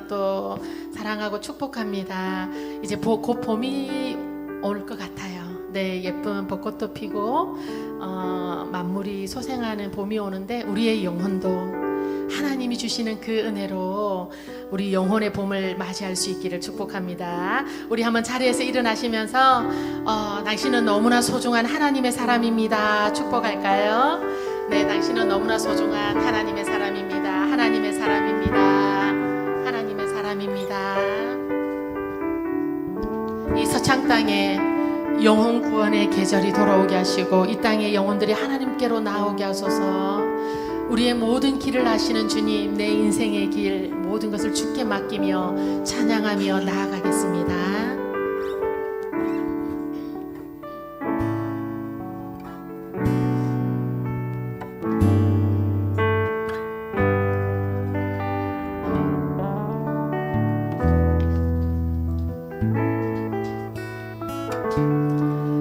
또 사랑하고 축복합니다. 이제 곧 봄이 올 것 같아요. 네, 예쁜 벚꽃도 피고 만물이 소생하는 봄이 오는데 우리의 영혼도 하나님이 주시는 그 은혜로 우리 영혼의 봄을 맞이할 수 있기를 축복합니다. 우리 한번 자리에서 일어나시면서 당신은 너무나 소중한 하나님의 사람입니다. 축복할까요? 네, 당신은 너무나 소중한 하나님의 사람입니다. 하나님의 사람입니다. 하나님의 사람입니다. 이 서창 땅에 영혼 구원의 계절이 돌아오게 하시고 이 땅의 영혼들이 하나님께로 나오게 하소서. 우리의 모든 길을 아시는 주님, 내 인생의 길 모든 것을 주께 맡기며 찬양하며 나아가겠습니다.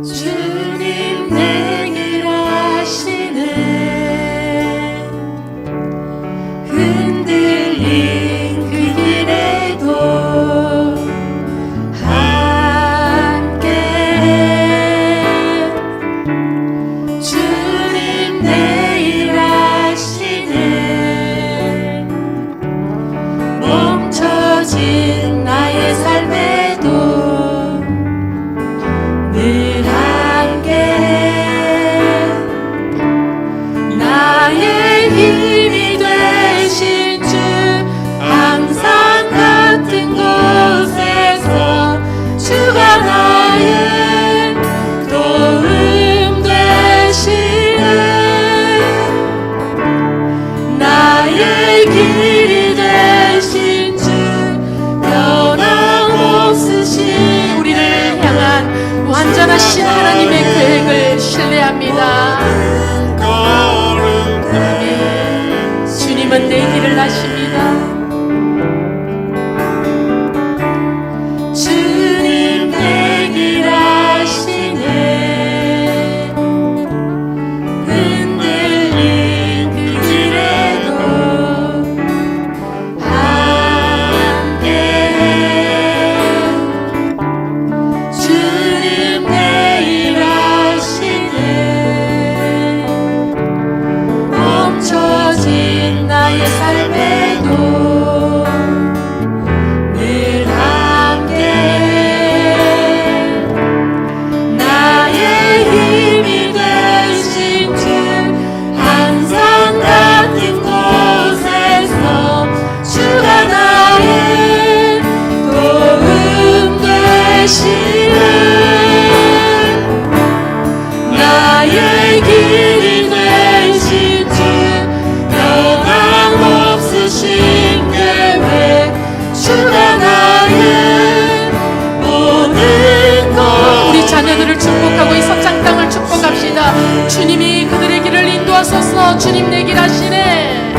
주님 내 길 아시네. 흔들린 그 길에도 함께해. 주님 내 일 아시네. 멈춰진 나의 삶에도 늘 함께 나의 힘이 되신 주 항상 같은 곳에서 주가 나의 도움 되시네. 나의 길이 되신 주 변함없으신 우리를 향한 완전하신 하나님의 계획을 신뢰합니다. 아멘. 주님은 내 길을 아십니다. 주님 내 길 아시네. 흔들린 그 길에도 함께해. 주님 내 일 아시네. 멈춰진 나의 삶에도 늘 함께해. 나의 힘이 되신 주 항상 같은 곳에서 주가 나의 도움 되시네. 나의 길이 되신 주 변함없으신 계획 주가 나의 모든 것. 우리 자녀들을 축복하고 이 서창 땅을 축복합시다. 주님이 그들의 길을 인도하소서. 주님 내 길 아시네.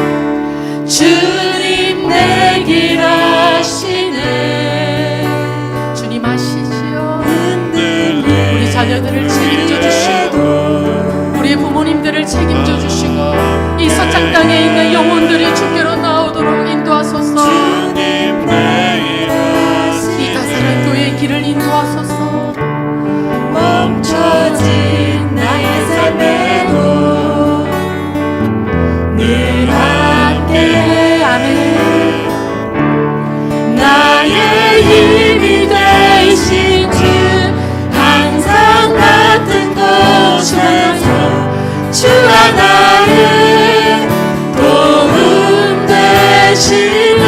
주님 내 길 아시네. 주님 아시지요. 우리 자녀들을 책임져 주시고 우리의 부모님들을 책임져 주시고 이 서창 땅에 있는 영혼들이 주께로 나오도록 인도하소서. 이 다사랑 교회의 길을 인도하소서. 멈춰진 나의 삶에도 늘 함께. 아멘. 나의 힘이 되신 주 항상 같은 곳에서 주가 나의 도움 되시네.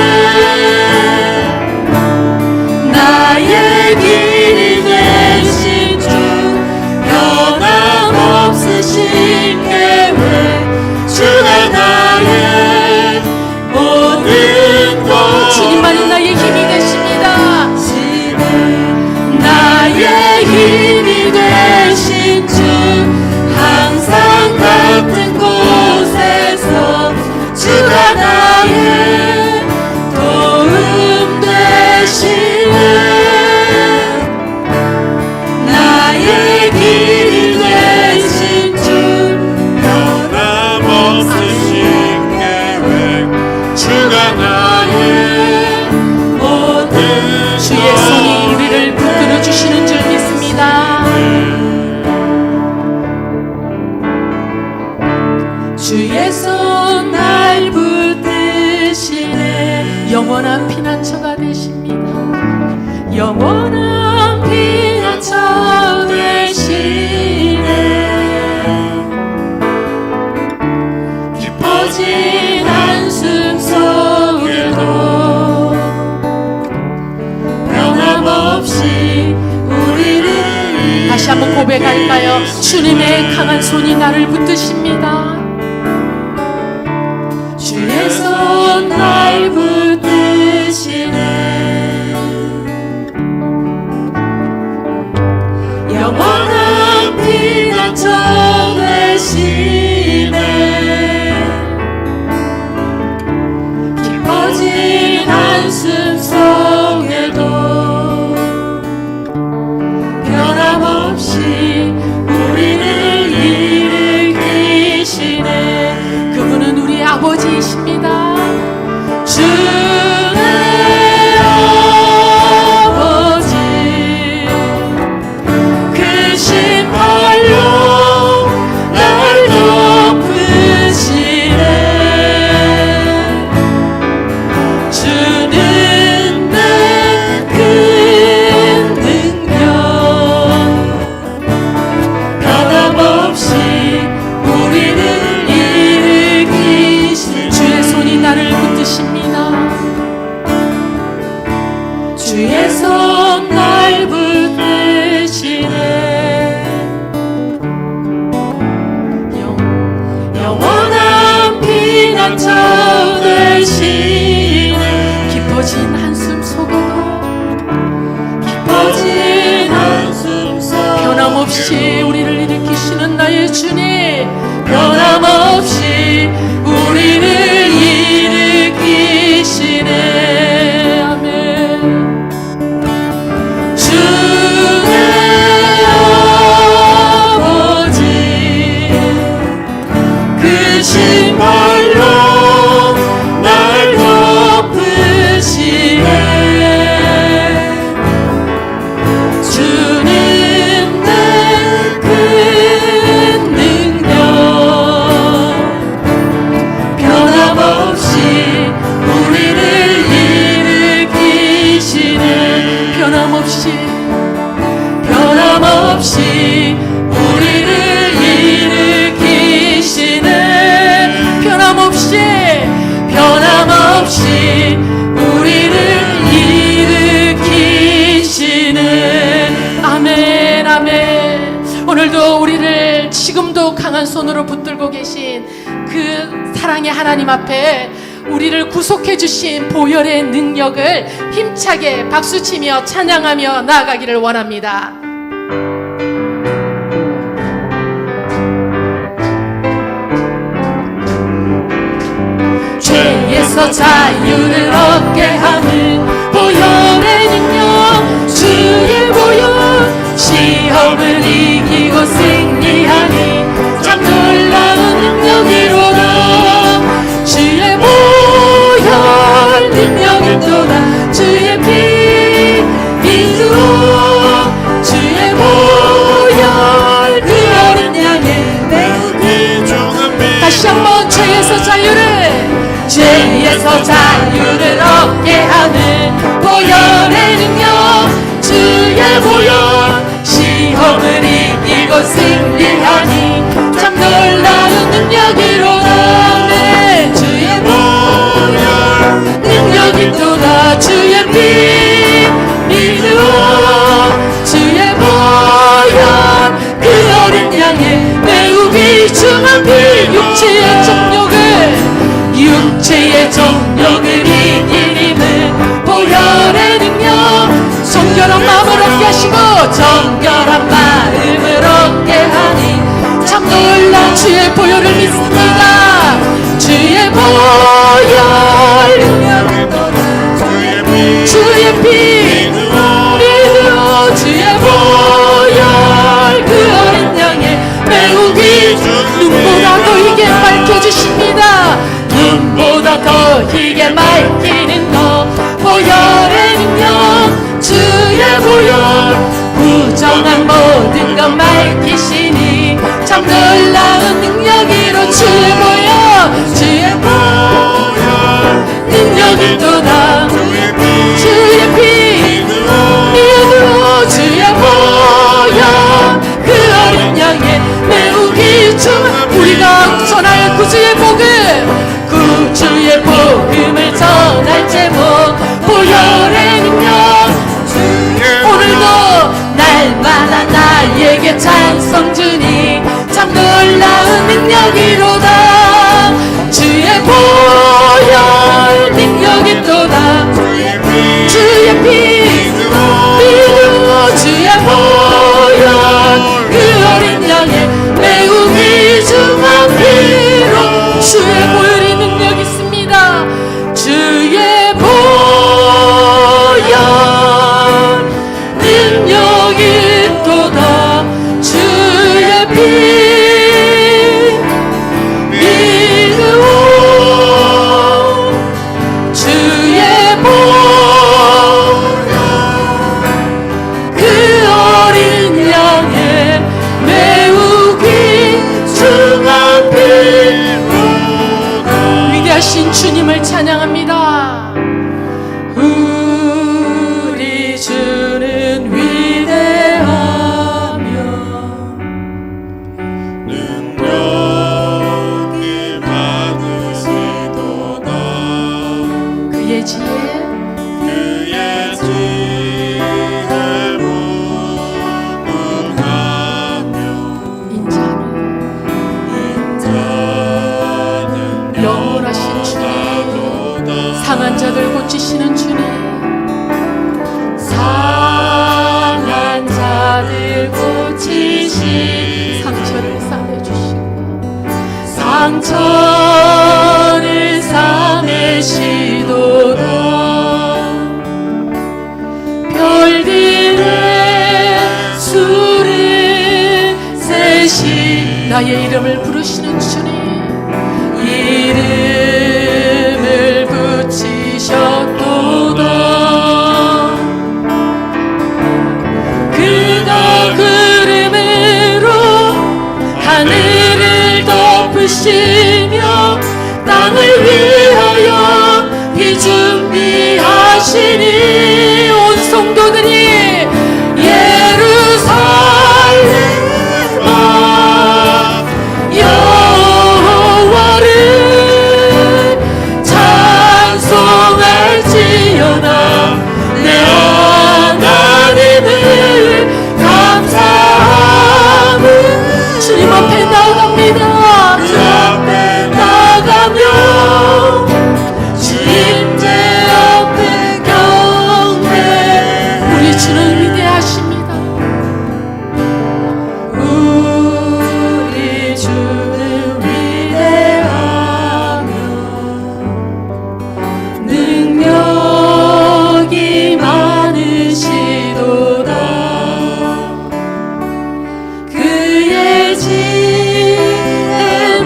영원한 피난처가 되십니다. 영원한 피난처 되시네. 깊어진 한숨 속에도 변함없이 우리를 다시 한번 고백할까요? 주님의 강한 손이 나를 붙드십니다. 주의 손 날 붙드시네. 영원한 피난처 되시네. 깊어진 한숨 속에도 변함없이 우리를 일으키시네. 그분은 우리 아버지이십니다. 주의 아버지 크신 팔로 날 덮으시네. 주는 내 큰 능력 변함없이 우리를 일으키시네. 주의 손이 나를 붙드십니다. 주의 손 날 붙드시네. 영원한 피난처 되시네. 깊어진 한숨 속에도 깊어진 한숨 속에도 변함없이 우리를 일으키시는 나의 주님, 변함없이 우리를 일으키시네. 아멘. 주의 아버지 크신 팔로 날 덮으시네. 주는 내 큰 능력 변함없이 우리를 일으키시네. 변함없이 우리를 일으키시네. 변함없이 우리를 일으키시네. 아멘, 아멘. 오늘도 우리를 지금도 강한 손으로 붙들고 계신 그 사랑의 하나님 앞에 우리를 구속해 주신 보혈의 능력을 힘차게 박수치며 찬양하며 나아가기를 원합니다. 죄에서 자유를 얻게 하는 보혈의 능력, 주의 보혈 시험을 이기고 승리하니 참 놀라운 능력이로다. 주의 보혈 능력이 또다. 주의 피 믿으오. 주의 보혈 그 어린 양의 매우 귀중한 피. 다시 한번 죄에서 자유를 얻게 하는 보혈의 능력, 주의 보혈 시험을 이기고 승리하니 참 놀라운 능력이로다. 네, 주의 보혈 능력이 또다. 주의 피 믿으오. 주의 보혈 그 어린 양의 매우 귀중한 피. 육체의 정욕을 이기는 보혈의 능력, 정결한 마음을 얻게 하시고 정결한 마음을 얻게 하니 참 놀라운 주의 보혈을 믿습니다. 주의 보혈 주의 피 믿으오. 주의 보혈 그 어린 양의 매우 귀중한 눈보다 더 희게 밝혀주십니다. 눈보다 더 희게 맑히는 너 보혈의 능력, 주의 보혈 부정한 모든 것 밝히시니 참 놀라운 능력이로 주의 보혈 능력이 또다. 주의 찬송 주니 참 놀라운 능력이로다. 주의 보혈 능력이로다. 주의 피 주의 보혈 그 어린 양의 매우 귀중한 피로 주의 보혈이 능력 있습니다. 주의 보혈 능력이 있도다. 주의 피 믿으오. 주의 보혈 그 어린 양의 매우 귀중한 피로다. 위대하신 주님을 찬양합니다. 우리 주는 위대하며 능력이 많으시도다. 그의 지혜 그의 지혜 무궁하며 인자는 영원하신 주님, 상한 자들 고치시는 주님, 상한 자들 고치시 상처를 싸매주시고 상처를 싸매시도다. 별들의 수를 세시 나의 이름을 부르시는 주님, 이름을 붙이셨도다. 그가 구름으로 하늘을 덮으시며 땅을 위하여 비 준비하시니 온 성도들이 예루살렘아 여호와를 찬송할지어다. 내 하나님을 감사함을 주님 앞에 나갑니다. 주 앞에 나가며 주님제 앞에 경배. 우리 주는 위대하십니다. 우리 주는 위대하며 능력이 많으시도다. 그의 지혜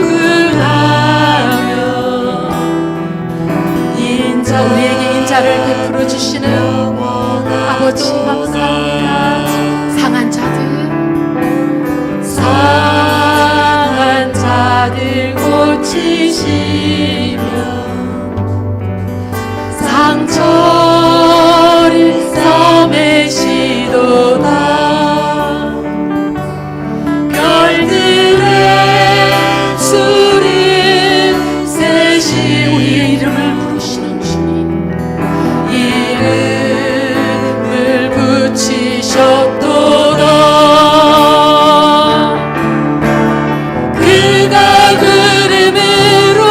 무궁하며 인자 우리에게 인자를 베풀어 주시는 아버지 감사합니다. 상한 자들 고치시며 상처를 싸매시도다. 별들의 수를 세시 우리의 이름을 부르시는 주님, 이름을 붙이셨도다. 그가 구름으로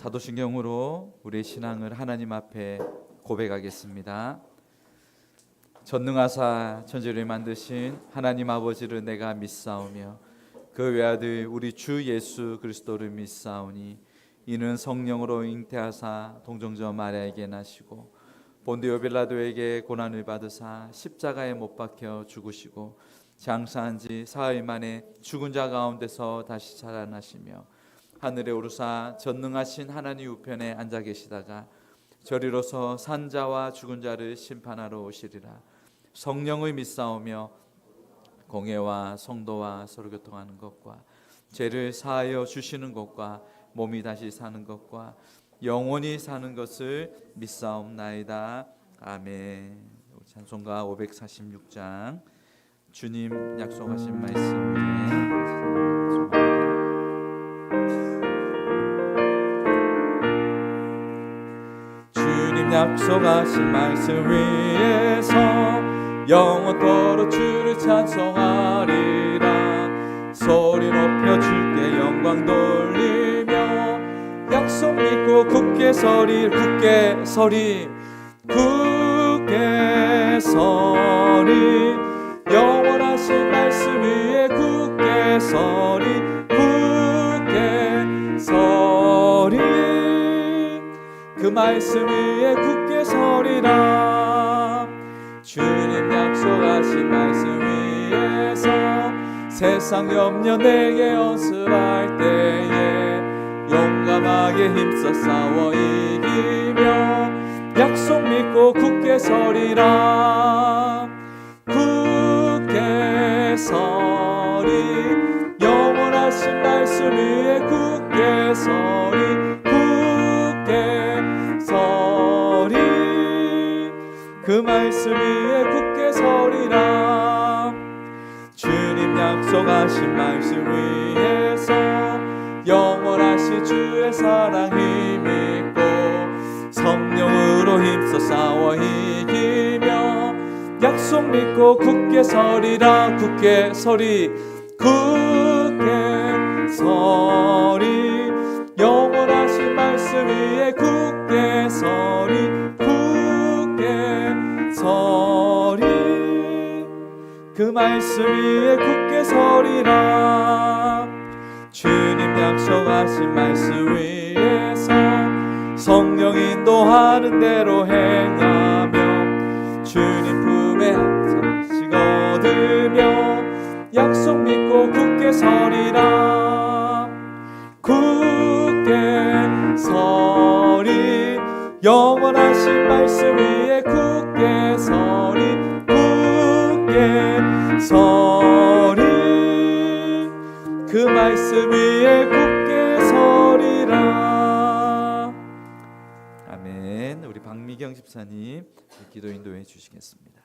사도신경으로 우리의 신앙을 하나님 앞에 고백하겠습니다. 전능하사 천지를 만드신 하나님 아버지를 내가 믿사오며 그 외아들 우리 주 예수 그리스도를 믿사오니 이는 성령으로 잉태하사 동정저 마리아에게 나시고 본디오 빌라도에게 고난을 받으사 십자가에 못 박혀 죽으시고 장사한 지 사흘 만에 죽은 자 가운데서 다시 살아나시며 하늘에 오르사 전능하신 하나님 우편에 앉아 계시다가 저리로서 산자와 죽은 자를 심판하러 오시리라. 성령을 믿사오며 공회와 성도와 서로 교통하는 것과 죄를 사하여 주시는 것과 몸이 다시 사는 것과 영원히 사는 것을 믿사옵나이다. 아멘. 찬송가 546장 주님 약속하신 말씀에 주님 약속하신 말씀 위에서 영원토록 주를 찬송하리라. 소리 높여 주께 영광 돌리며 약속 믿고 굳게 서리 굳게 서리 굳게 서리 영원하신 말씀 위에 굳게 서리 굳게 서리 그 말씀 위에 굳게 서리라. 주님 약속하신 말씀 위에서 세상 염려 내게 연습할 때에 용감하게 힘써 싸워 이기며 약속 믿고 굳게 서리라. 굳게 서리 영원하신 말씀 위에 굳게 서리 굳게 서리 그 말씀 위에 굳게 서리라. 주님 약속하신 말씀 위에서 영원하신 주의 사랑 힘있고 성령으로 힘써 싸워 이기며 약속 믿고 굳게 서리라. 굳게 서리 굳게 서리 영원하신 말씀 위에 굳게 서리 굳게 서리 그 말씀 위에 굳게 서리라. 주님 약속하신 말씀 위에서 성령 인도하는 대로 행하며 주님 품에 항상 얻으며 약속 믿고 굳게 서리라. 굳게 서리 영원하신 말씀 위에 굳게 서리 굳게 서리 그 말씀 위에 굳게 서리라. 아멘. 우리 박미경 집사님 기도 인도해 주시겠습니다.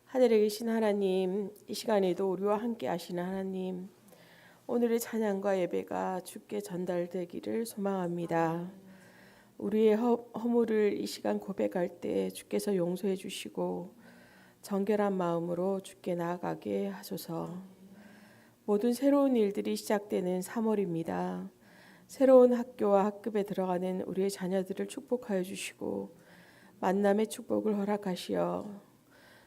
하늘에 계신 하나님, 이 시간에도 우리와 함께 하시는 하나님, 오늘의 찬양과 예배가 주께 전달되기를 소망합니다. 우리의 허물을 이 시간 고백할 때 주께서 용서해 주시고 정결한 마음으로 주께 나아가게 하소서. 모든 새로운 일들이 시작되는 3월입니다. 새로운 학교와 학급에 들어가는 우리의 자녀들을 축복하여 주시고 만남의 축복을 허락하시어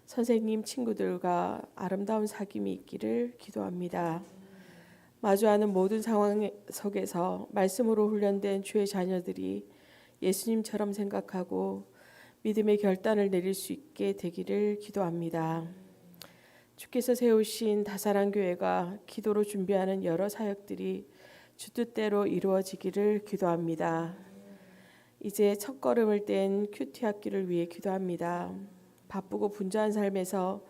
선생님, 친구들과 아름다운 사귐이 있기를 기도합니다. 마주하는 모든 상황 속에서 말씀으로 훈련된 주의 자녀들이 예수님처럼 생각하고 믿음의 결단을 내릴 수 있게 되기를 기도합니다. 주께서 세우신 다사랑교회가 기도로 준비하는 여러 사역들이 주 뜻대로 이루어지기를 기도합니다. 이제 첫걸음을 뗀 큐티 학기를 위해 기도합니다. 바쁘고 분주한 삶에서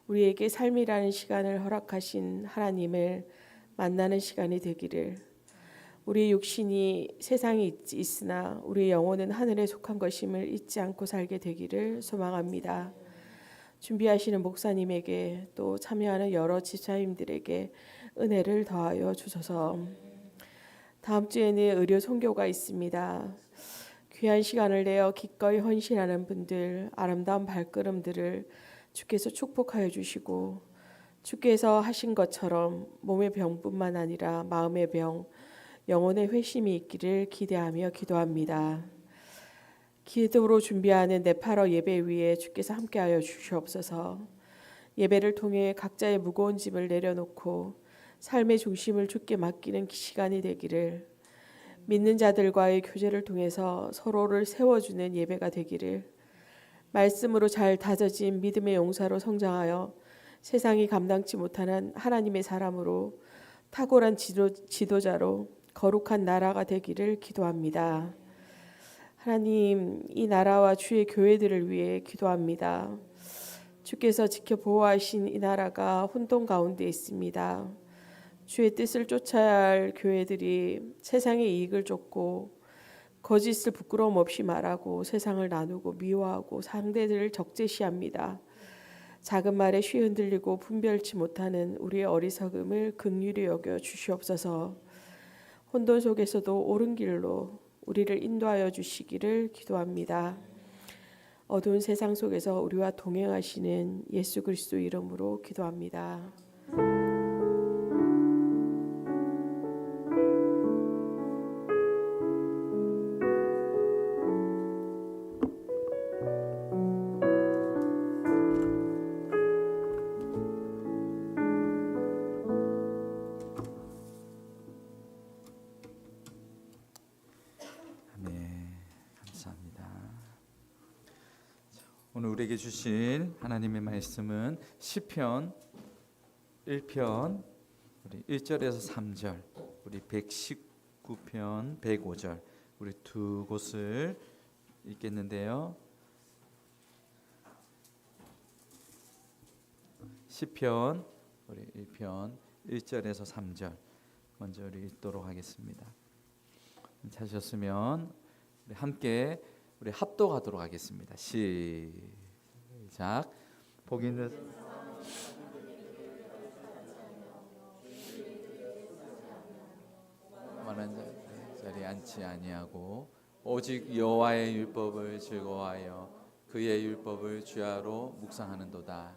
우리에게 삶이라는 시간을 허락하신 하나님을 만나는 시간이 되기를, 우리 육신이 세상에 있으나 우리 영혼은 하늘에 속한 것임을 잊지 않고 살게 되기를 소망합니다. 준비하시는 목사님에게 또 참여하는 여러 지사님들에게 은혜를 더하여 주소서. 다음 주에는 의료 선교가 있습니다. 귀한 시간을 내어 기꺼이 헌신하는 분들, 아름다운 발걸음들을 주께서 축복하여 주시고 주께서 하신 것처럼 몸의 병뿐만 아니라 마음의 병, 영혼의 회심이 있기를 기대하며 기도합니다. 기도로 준비하는 네팔어 예배 위에 주께서 함께하여 주시옵소서. 예배를 통해 각자의 무거운 짐을 내려놓고 삶의 중심을 주께 맡기는 시간이 되기를, 믿는 자들과의 교제를 통해서 서로를 세워주는 예배가 되기를, 말씀으로 잘 다져진 믿음의 용사로 성장하여 세상이 감당치 못하는 하나님의 사람으로, 탁월한 지도자로 거룩한 나라가 되기를 기도합니다. 하나님, 이 나라와 주의 교회들을 위해 기도합니다. 주께서 지켜 보호하신 이 나라가 혼돈 가운데 있습니다. 주의 뜻을 쫓아야 할 교회들이 세상의 이익을 쫓고 거짓을 부끄러움 없이 말하고 세상을 나누고 미워하고 상대들을 적재시합니다. 작은 말에 쉬 흔들리고 분별치 못하는 우리의 어리석음을 긍휼히 여겨 주시옵소서. 혼돈 속에서도 옳은 길로 우리를 인도하여 주시기를 기도합니다. 어두운 세상 속에서 우리와 동행하시는 예수 그리스도 이름으로 기도합니다. 오늘 우리에게 주신 하나님의 말씀은 시편 1편 우리 1절에서 3절, 우리 119편 105절, 우리 두 곳을 읽겠는데요. 시편 우리 1편 1절에서 3절 먼저 우리 읽도록 하겠습니다. 찾으셨으면 우리 함께 우리 합독하도록 하겠습니다. 시작. 복 있는 만한 자리에 앉지 아니하고 오직 여호와의 율법을 즐거워하여 그의 율법을 주야로 묵상하는도다.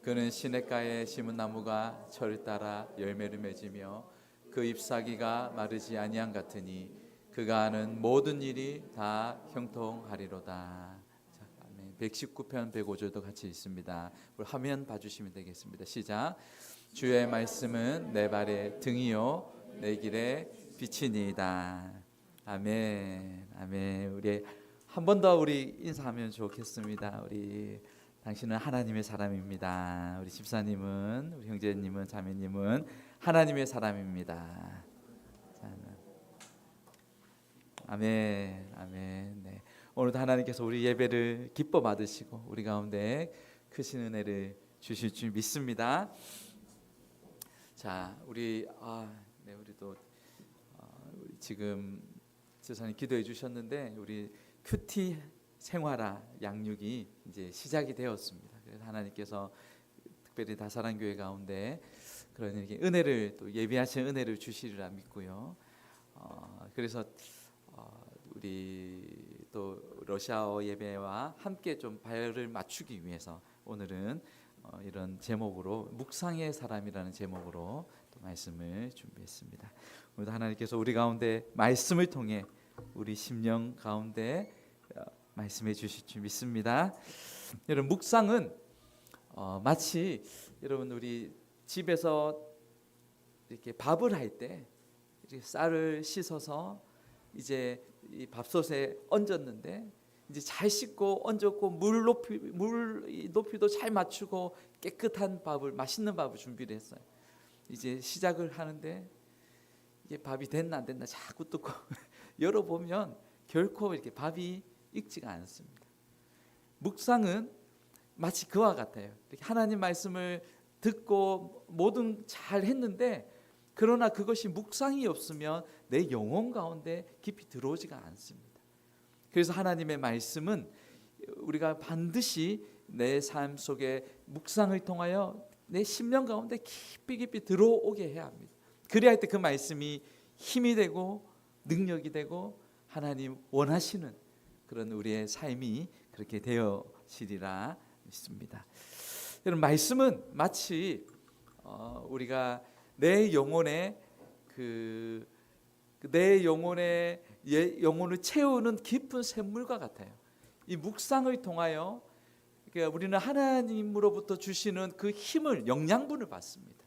그는 시냇가에 심은 나무가 철을 따라 열매를 맺으며 그 잎사귀가 마르지 아니함 같으니 그가 하는 모든 일이 다 형통하리로다. 119편 105절도 같이 있습니다. 우리 화면 봐주시면 되겠습니다. 시작. 주의 말씀은 내 발의 등이요 내 길의 빛이니이다. 아멘. 아멘. 우리 한 번 더 우리 인사하면 좋겠습니다. 우리 당신은 하나님의 사람입니다. 우리 집사님은, 우리 형제님은, 자매님은 하나님의 사람입니다. 아멘, 아멘. 네. 오늘도 하나님께서 우리 예배를 기뻐 받으시고 우리 가운데 크신 은혜를 주실 줄 믿습니다. 자, 우리 우리도 우리 지금 지사님 기도해 주셨는데 우리 큐티 생활화 양육이 이제 시작이 되었습니다. 그래서 하나님께서 특별히 다사랑 교회 가운데 그런 이렇게 은혜를 또 예비하신 은혜를 주시리라 믿고요. 그래서 우리 또 러시아어 예배와 함께 좀 발을 맞추기 위해서 오늘은 이런 제목으로 묵상의 사람이라는 제목으로 또 말씀을 준비했습니다. 오늘도 하나님께서 우리 가운데 말씀을 통해 우리 심령 가운데 말씀해 주실 줄 믿습니다. 여러분, 묵상은 마치 여러분 우리 집에서 이렇게 밥을 할 때 쌀을 씻어서 이제 이 밥솥에 얹었는데 이제 잘 씻고 얹었고 물 높이도 잘 맞추고 깨끗한 밥을, 맛있는 밥을 준비를 했어요. 이제 시작을 하는데 이게 밥이 됐나 안 됐나 자꾸 뜯고 열어보면 결코 이렇게 밥이 익지가 않습니다. 묵상은 마치 그와 같아요. 이렇게 하나님 말씀을 듣고 뭐든 잘 했는데 그러나 그것이 묵상이 없으면 내 영혼 가운데 깊이 들어오지가 않습니다. 그래서 하나님의 말씀은 우리가 반드시 내 삶 속에 묵상을 통하여 내 심령 가운데 깊이 들어오게 해야 합니다. 그래야 할 때 그 말씀이 힘이 되고 능력이 되고 하나님 원하시는 그런 우리의 삶이 그렇게 되어지리라 믿습니다. 여러분, 말씀은 마치 우리가 내 영혼의 내 영혼의 영혼을 채우는 깊은 샘물과 같아요. 이 묵상을 통하여 그러니까 우리는 하나님으로부터 주시는 그 힘을, 영양분을 받습니다.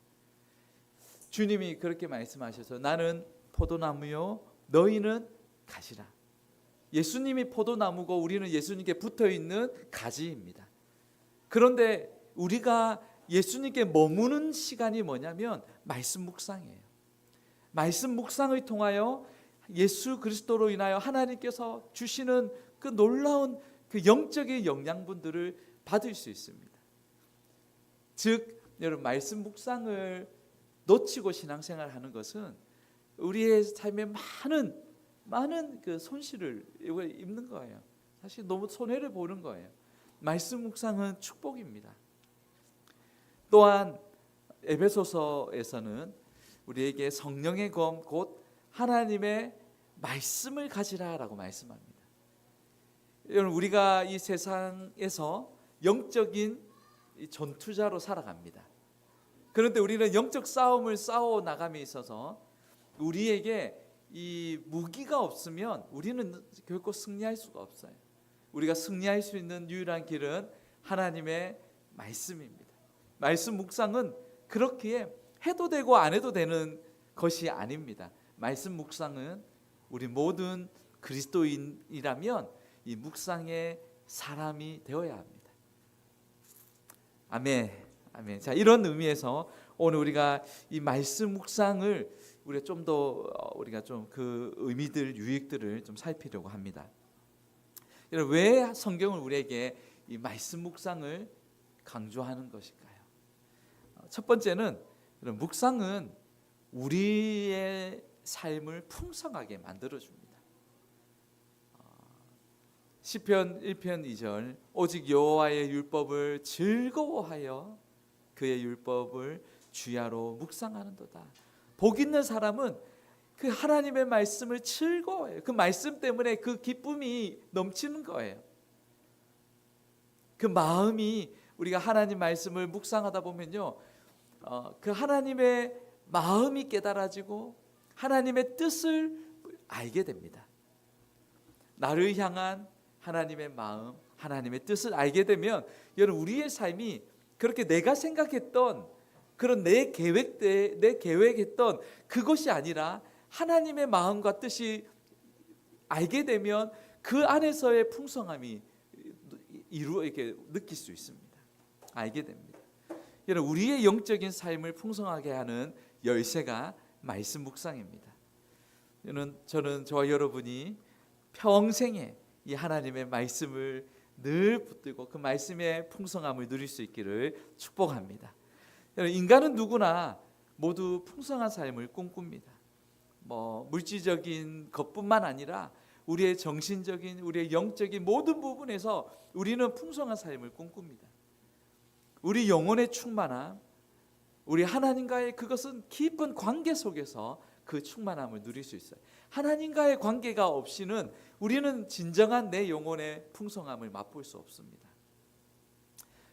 주님이 그렇게 말씀하셔서 나는 포도나무요 너희는 가지라. 예수님이 포도나무고 우리는 예수님께 붙어있는 가지입니다. 그런데 우리가 예수님께 머무는 시간이 뭐냐면 말씀 묵상이에요. 말씀 묵상을 통하여 예수 그리스도로 인하여 하나님께서 주시는 그 놀라운 그 영적인 영양분들을 받을 수 있습니다. 즉 여러분, 말씀 묵상을 놓치고 신앙생활을 하는 것은 우리의 삶에 많은 그 손실을 입는 거예요. 사실 너무 손해를 보는 거예요. 말씀 묵상은 축복입니다. 또한 에베소서에서는 우리에게 성령의 검 곧 하나님의 말씀을 가지라라고 말씀합니다. 여러분, 우리가 이 세상에서 영적인 전투자로 살아갑니다. 그런데 우리는 영적 싸움을 싸워 나감에 있어서 우리에게 이 무기가 없으면 우리는 결코 승리할 수가 없어요. 우리가 승리할 수 있는 유일한 길은 하나님의 말씀입니다. 말씀 묵상은 그렇게 해도 되고 안 해도 되는 것이 아닙니다. 말씀 묵상은 우리 모든 그리스도인이라면 이 묵상의 사람이 되어야 합니다. 아멘. 아멘. 자, 이런 의미에서 오늘 우리가 이 말씀 묵상을 우리가 좀 더 우리가 좀 그 의미들, 유익들을 좀 살피려고 합니다. 여러분, 왜 성경은 우리에게 이 말씀 묵상을 강조하는 것일까요? 첫 번째는 여러분, 묵상은 우리의 삶을 풍성하게 만들어줍니다. 시편 1편 2절 오직 여호와의 율법을 즐거워하여 그의 율법을 주야로 묵상하는도다. 복 있는 사람은 그 하나님의 말씀을 즐거워해요. 그 말씀 때문에 그 기쁨이 넘치는 거예요. 그 마음이 우리가 하나님 말씀을 묵상하다 보면요, 그 하나님의 마음이 깨달아지고 하나님의 뜻을 알게 됩니다. 나를 향한 하나님의 마음, 하나님의 뜻을 알게 되면 여러분, 우리의 삶이 그렇게 내가 생각했던 그런 내 계획했던 그것이 아니라 하나님의 마음과 뜻이 알게 되면 그 안에서의 풍성함이 이렇게 느낄 수 있습니다. 알게 됩니다. 여러분, 우리의 영적인 삶을 풍성하게 하는 열쇠가 말씀 묵상입니다. 저는 저와 여러분이 평생에 이 하나님의 말씀을 늘 붙들고 그 말씀의 풍성함을 누릴 수 있기를 축복합니다. 인간은 누구나 모두 풍성한 삶을 꿈꿉니다. 물질적인 것뿐만 아니라 우리의 정신적인, 우리의 영적인 모든 부분에서 우리는 풍성한 삶을 꿈꿉니다. 우리 영혼의 충만함, 우리 하나님과의 그것은 깊은 관계 속에서 그 충만함을 누릴 수 있어요. 하나님과의 관계가 없이는 우리는 진정한 내 영혼의 풍성함을 맛볼 수 없습니다.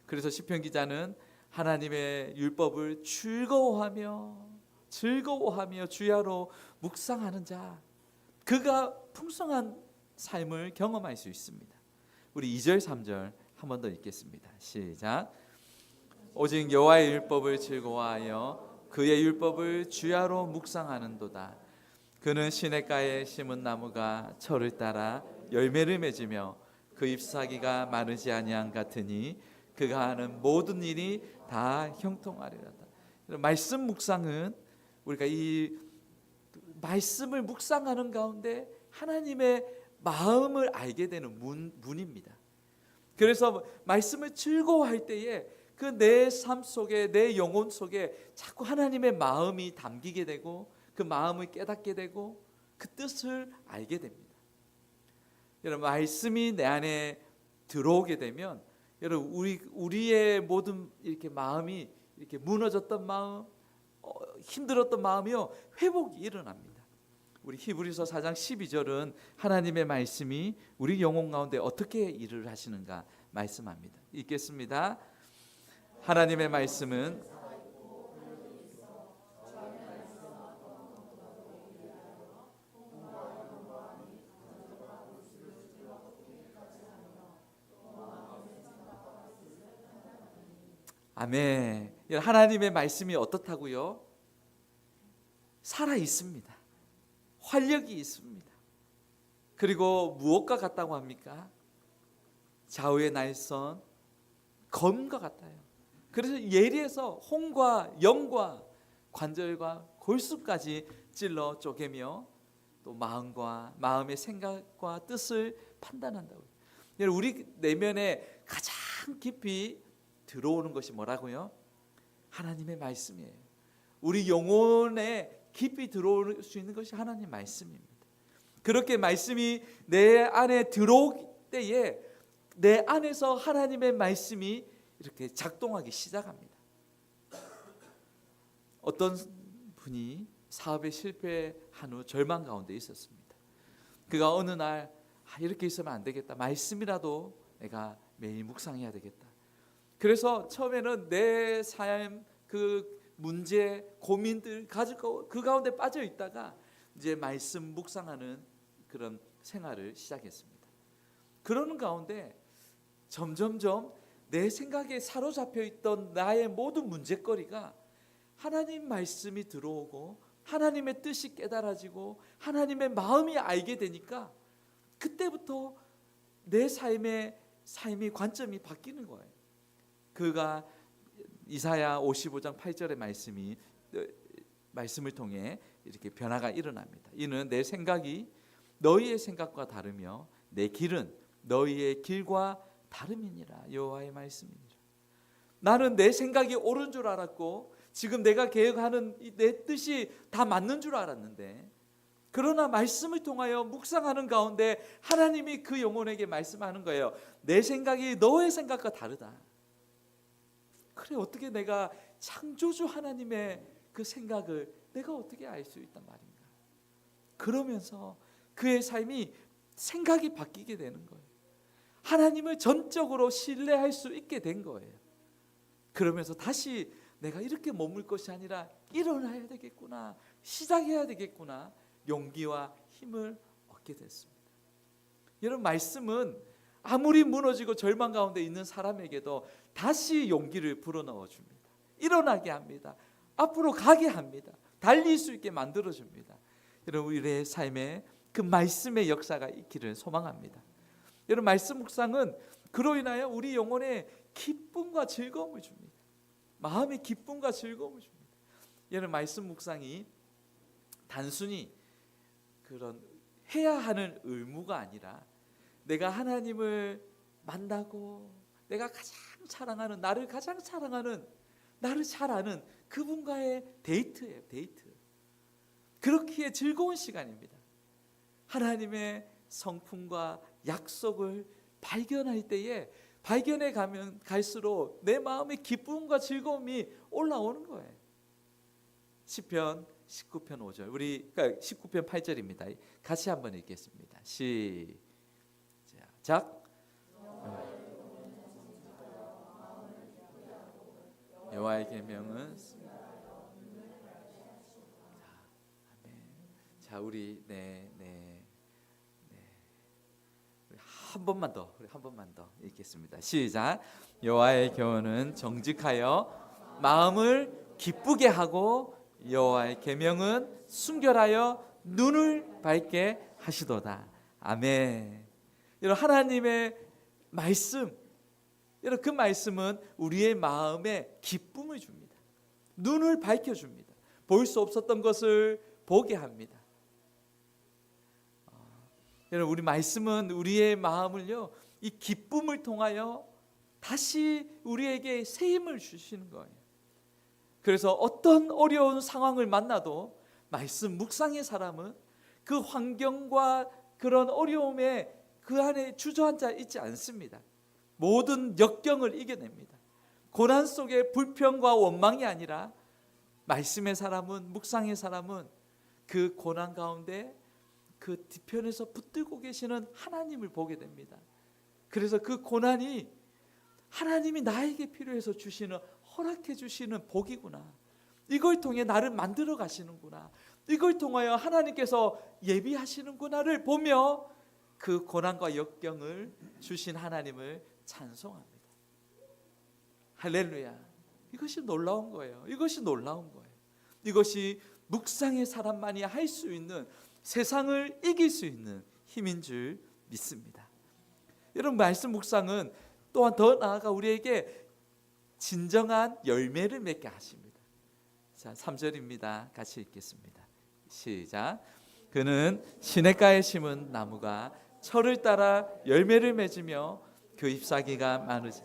그래서 시편 기자는 하나님의 율법을 즐거워하며 주야로 묵상하는 자, 그가 풍성한 삶을 경험할 수 있습니다. 우리 2절 3절 한 번 더 읽겠습니다. 시작. 오직 여호와의 율법을 즐거워하여 그의 율법을 주야로 묵상하는도다. 그는 시냇가에 심은 나무가 철을 따라 열매를 맺으며 그 잎사귀가 마르지 아니한 같으니 그가 하는 모든 일이 다 형통하리로다. 말씀 묵상은 우리가 이 말씀을 묵상하는 가운데 하나님의 마음을 알게 되는 문입니다. 그래서 말씀을 즐거워할 때에 그 내 삶 속에, 내 영혼 속에 자꾸 하나님의 마음이 담기게 되고 그 마음을 깨닫게 되고 그 뜻을 알게 됩니다. 여러분, 말씀이 내 안에 들어오게 되면 여러분, 우리의 모든 이렇게 마음이 이렇게 무너졌던 마음, 힘들었던 마음이요, 회복이 일어납니다. 우리 히브리서 4장 12절은 하나님의 말씀이 우리 영혼 가운데 어떻게 일을 하시는가 말씀합니다. 읽겠습니다. 하나님의 말씀은 아멘. 하나님의 말씀이 어떻다고요? 살아 있습니다. 활력이 있습니다. 그리고 무엇과 같다고 합니까? 좌우의 날선 검과 같아요. 그래서 예리해서 혼과 영과 관절과 골수까지 찔러 쪼개며 또 마음의 생각과 뜻을 판단한다고요. 우리 내면에 가장 깊이 들어오는 것이 뭐라고요? 하나님의 말씀이에요. 우리 영혼에 깊이 들어올 수 있는 것이 하나님의 말씀입니다. 그렇게 말씀이 내 안에 들어올 때에 내 안에서 하나님의 말씀이 이렇게 작동하기 시작합니다. 어떤 분이 사업에 실패한 후 절망 가운데 있었습니다. 그가 어느 날 이렇게 있으면 안 되겠다. 말씀이라도 내가 매일 묵상해야 되겠다. 그래서 처음에는 내 삶, 그 문제, 고민들 가지고 그 가운데 빠져 있다가 이제 말씀 묵상하는 그런 생활을 시작했습니다. 그러는 가운데 점점점 내 생각에 사로잡혀 있던 나의 모든 문제거리가 하나님 말씀이 들어오고 하나님의 뜻이 깨달아지고 하나님의 마음이 알게 되니까 그때부터 내 삶이 관점이 바뀌는 거예요. 그가 이사야 55장 8절의 말씀을 통해 이렇게 변화가 일어납니다. 이는 내 생각이 너희의 생각과 다르며 내 길은 너희의 길과 다름이니라. 여호와의 말씀이니라. 나는 내 생각이 옳은 줄 알았고 지금 내가 계획하는 내 뜻이 다 맞는 줄 알았는데, 그러나 말씀을 통하여 묵상하는 가운데 하나님이 그 영혼에게 말씀하는 거예요. 내 생각이 너의 생각과 다르다. 그래, 어떻게 내가 창조주 하나님의 그 생각을 내가 어떻게 알 수 있단 말인가. 그러면서 그의 삶이 생각이 바뀌게 되는 거예요. 하나님을 전적으로 신뢰할 수 있게 된 거예요. 그러면서 다시 내가 이렇게 머물 것이 아니라 일어나야 되겠구나, 시작해야 되겠구나, 용기와 힘을 얻게 됐습니다. 여러분, 말씀은 아무리 무너지고 절망 가운데 있는 사람에게도 다시 용기를 불어넣어 줍니다. 일어나게 합니다. 앞으로 가게 합니다. 달릴 수 있게 만들어 줍니다. 여러분, 우리의 삶에 그 말씀의 역사가 있기를 소망합니다. 여러분, 말씀 묵상은 그로 인하여 우리 영혼에 기쁨과 즐거움을 줍니다. 마음의 기쁨과 즐거움을 줍니다. 여러분, 말씀 묵상이 단순히 그런 해야 하는 의무가 아니라 내가 하나님을 만나고 내가 가장 사랑하는, 나를 가장 사랑하는, 나를 잘 아는 그분과의 데이트예요. 데이트. 그렇기에 즐거운 시간입니다. 하나님의 성품과 약속을 발견할 때에 발견해 가면 갈수록 내 마음의 기쁨과 즐거움이 올라오는 거예요. 시편 19편 5절. 그러니까 19편 8절입니다. 같이 한번 읽겠습니다. 시작. 여호와의 계명은 자, 우리 한 번만 더 읽겠습니다. 시작. 여호와의 교훈은 정직하여 마음을 기쁘게 하고 여호와의 계명은 순결하여 눈을 밝게 하시도다. 아멘. 여러분, 하나님의 말씀, 여러분, 그 말씀은 우리의 마음에 기쁨을 줍니다. 눈을 밝혀줍니다. 볼 수 없었던 것을 보게 합니다. 여러분, 우리 말씀은 우리의 마음을요, 이 기쁨을 통하여 다시 우리에게 새 힘을 주시는 거예요. 그래서 어떤 어려운 상황을 만나도 말씀 묵상의 사람은 그 환경과 그런 어려움에 그 안에 주저앉아 있지 않습니다. 모든 역경을 이겨냅니다. 고난 속에 불평과 원망이 아니라 말씀의 사람은, 묵상의 사람은 그 고난 가운데 그 뒤편에서 붙들고 계시는 하나님을 보게 됩니다. 그래서 그 고난이 하나님이 나에게 필요해서 주시는, 허락해 주시는 복이구나. 이걸 통해 나를 만들어 가시는구나. 이걸 통하여 하나님께서 예비하시는구나를 보며 그 고난과 역경을 주신 하나님을 찬송합니다. 할렐루야. 이것이 놀라운 거예요. 이것이 놀라운 거예요. 이것이 묵상의 사람만이 할 수 있는, 세상을 이길 수 있는 힘인 줄 믿습니다. 여러분, 말씀 묵상은 또한 더 나아가 우리에게 진정한 열매를 맺게 하십니다. 자, 3절입니다. 같이 읽겠습니다. 시작. 그는 시냇가에 심은 나무가 철을 따라 열매를 맺으며 그 잎사귀가 많으지.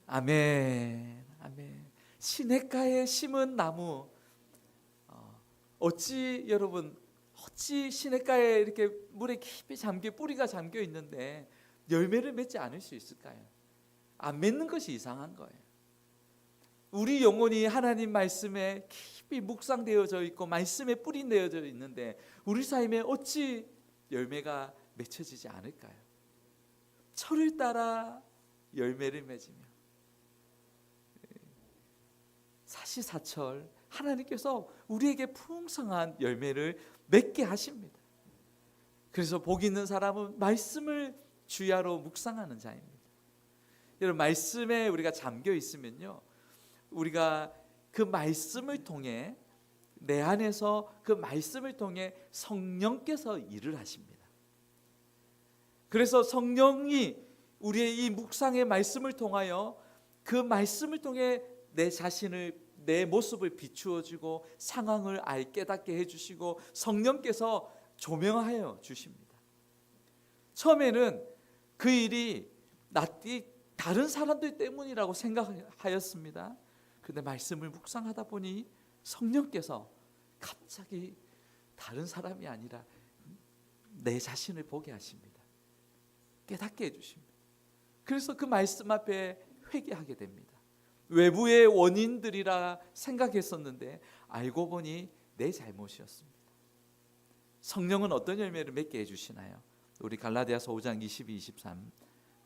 아멘. 아멘. 시냇가에 심은 나무. 어찌 여러분, 어찌 시냇가에 이렇게 물에 깊이 뿌리가 잠겨 있는데 열매를 맺지 않을 수 있을까요? 안 맺는 것이 이상한 거예요. 우리 영혼이 하나님 말씀에 깊이 묵상되어져 있고 말씀에 뿌리되어져 있는데 우리 삶에 어찌 열매가 맺혀지지 않을까요? 철을 따라 열매를 맺으며 사시사철 하나님께서 우리에게 풍성한 열매를 맺게 하십니다. 그래서 복 있는 사람은 말씀을 주야로 묵상하는 자입니다. 여러분, 말씀에 우리가 잠겨 있으면요, 우리가 그 말씀을 통해, 내 안에서 그 말씀을 통해 성령께서 일을 하십니다. 그래서 성령이 우리의 이 묵상의 말씀을 통하여, 그 말씀을 통해 내 자신을, 내 모습을 비추어 주고 상황을 깨닫게 해주시고 성령께서 조명하여 주십니다. 처음에는 그 일이 다른 사람들 때문이라고 생각하였습니다. 그런데 말씀을 묵상하다 보니 성령께서 갑자기 다른 사람이 아니라 내 자신을 보게 하십니다. 깨닫게 해주십니다. 그래서 그 말씀 앞에 회개하게 됩니다. 외부의 원인들이라 생각했었는데 알고 보니 내 잘못이었습니다. 성령은 어떤 열매를 맺게 해주시나요? 우리 갈라디아서 5장 22, 23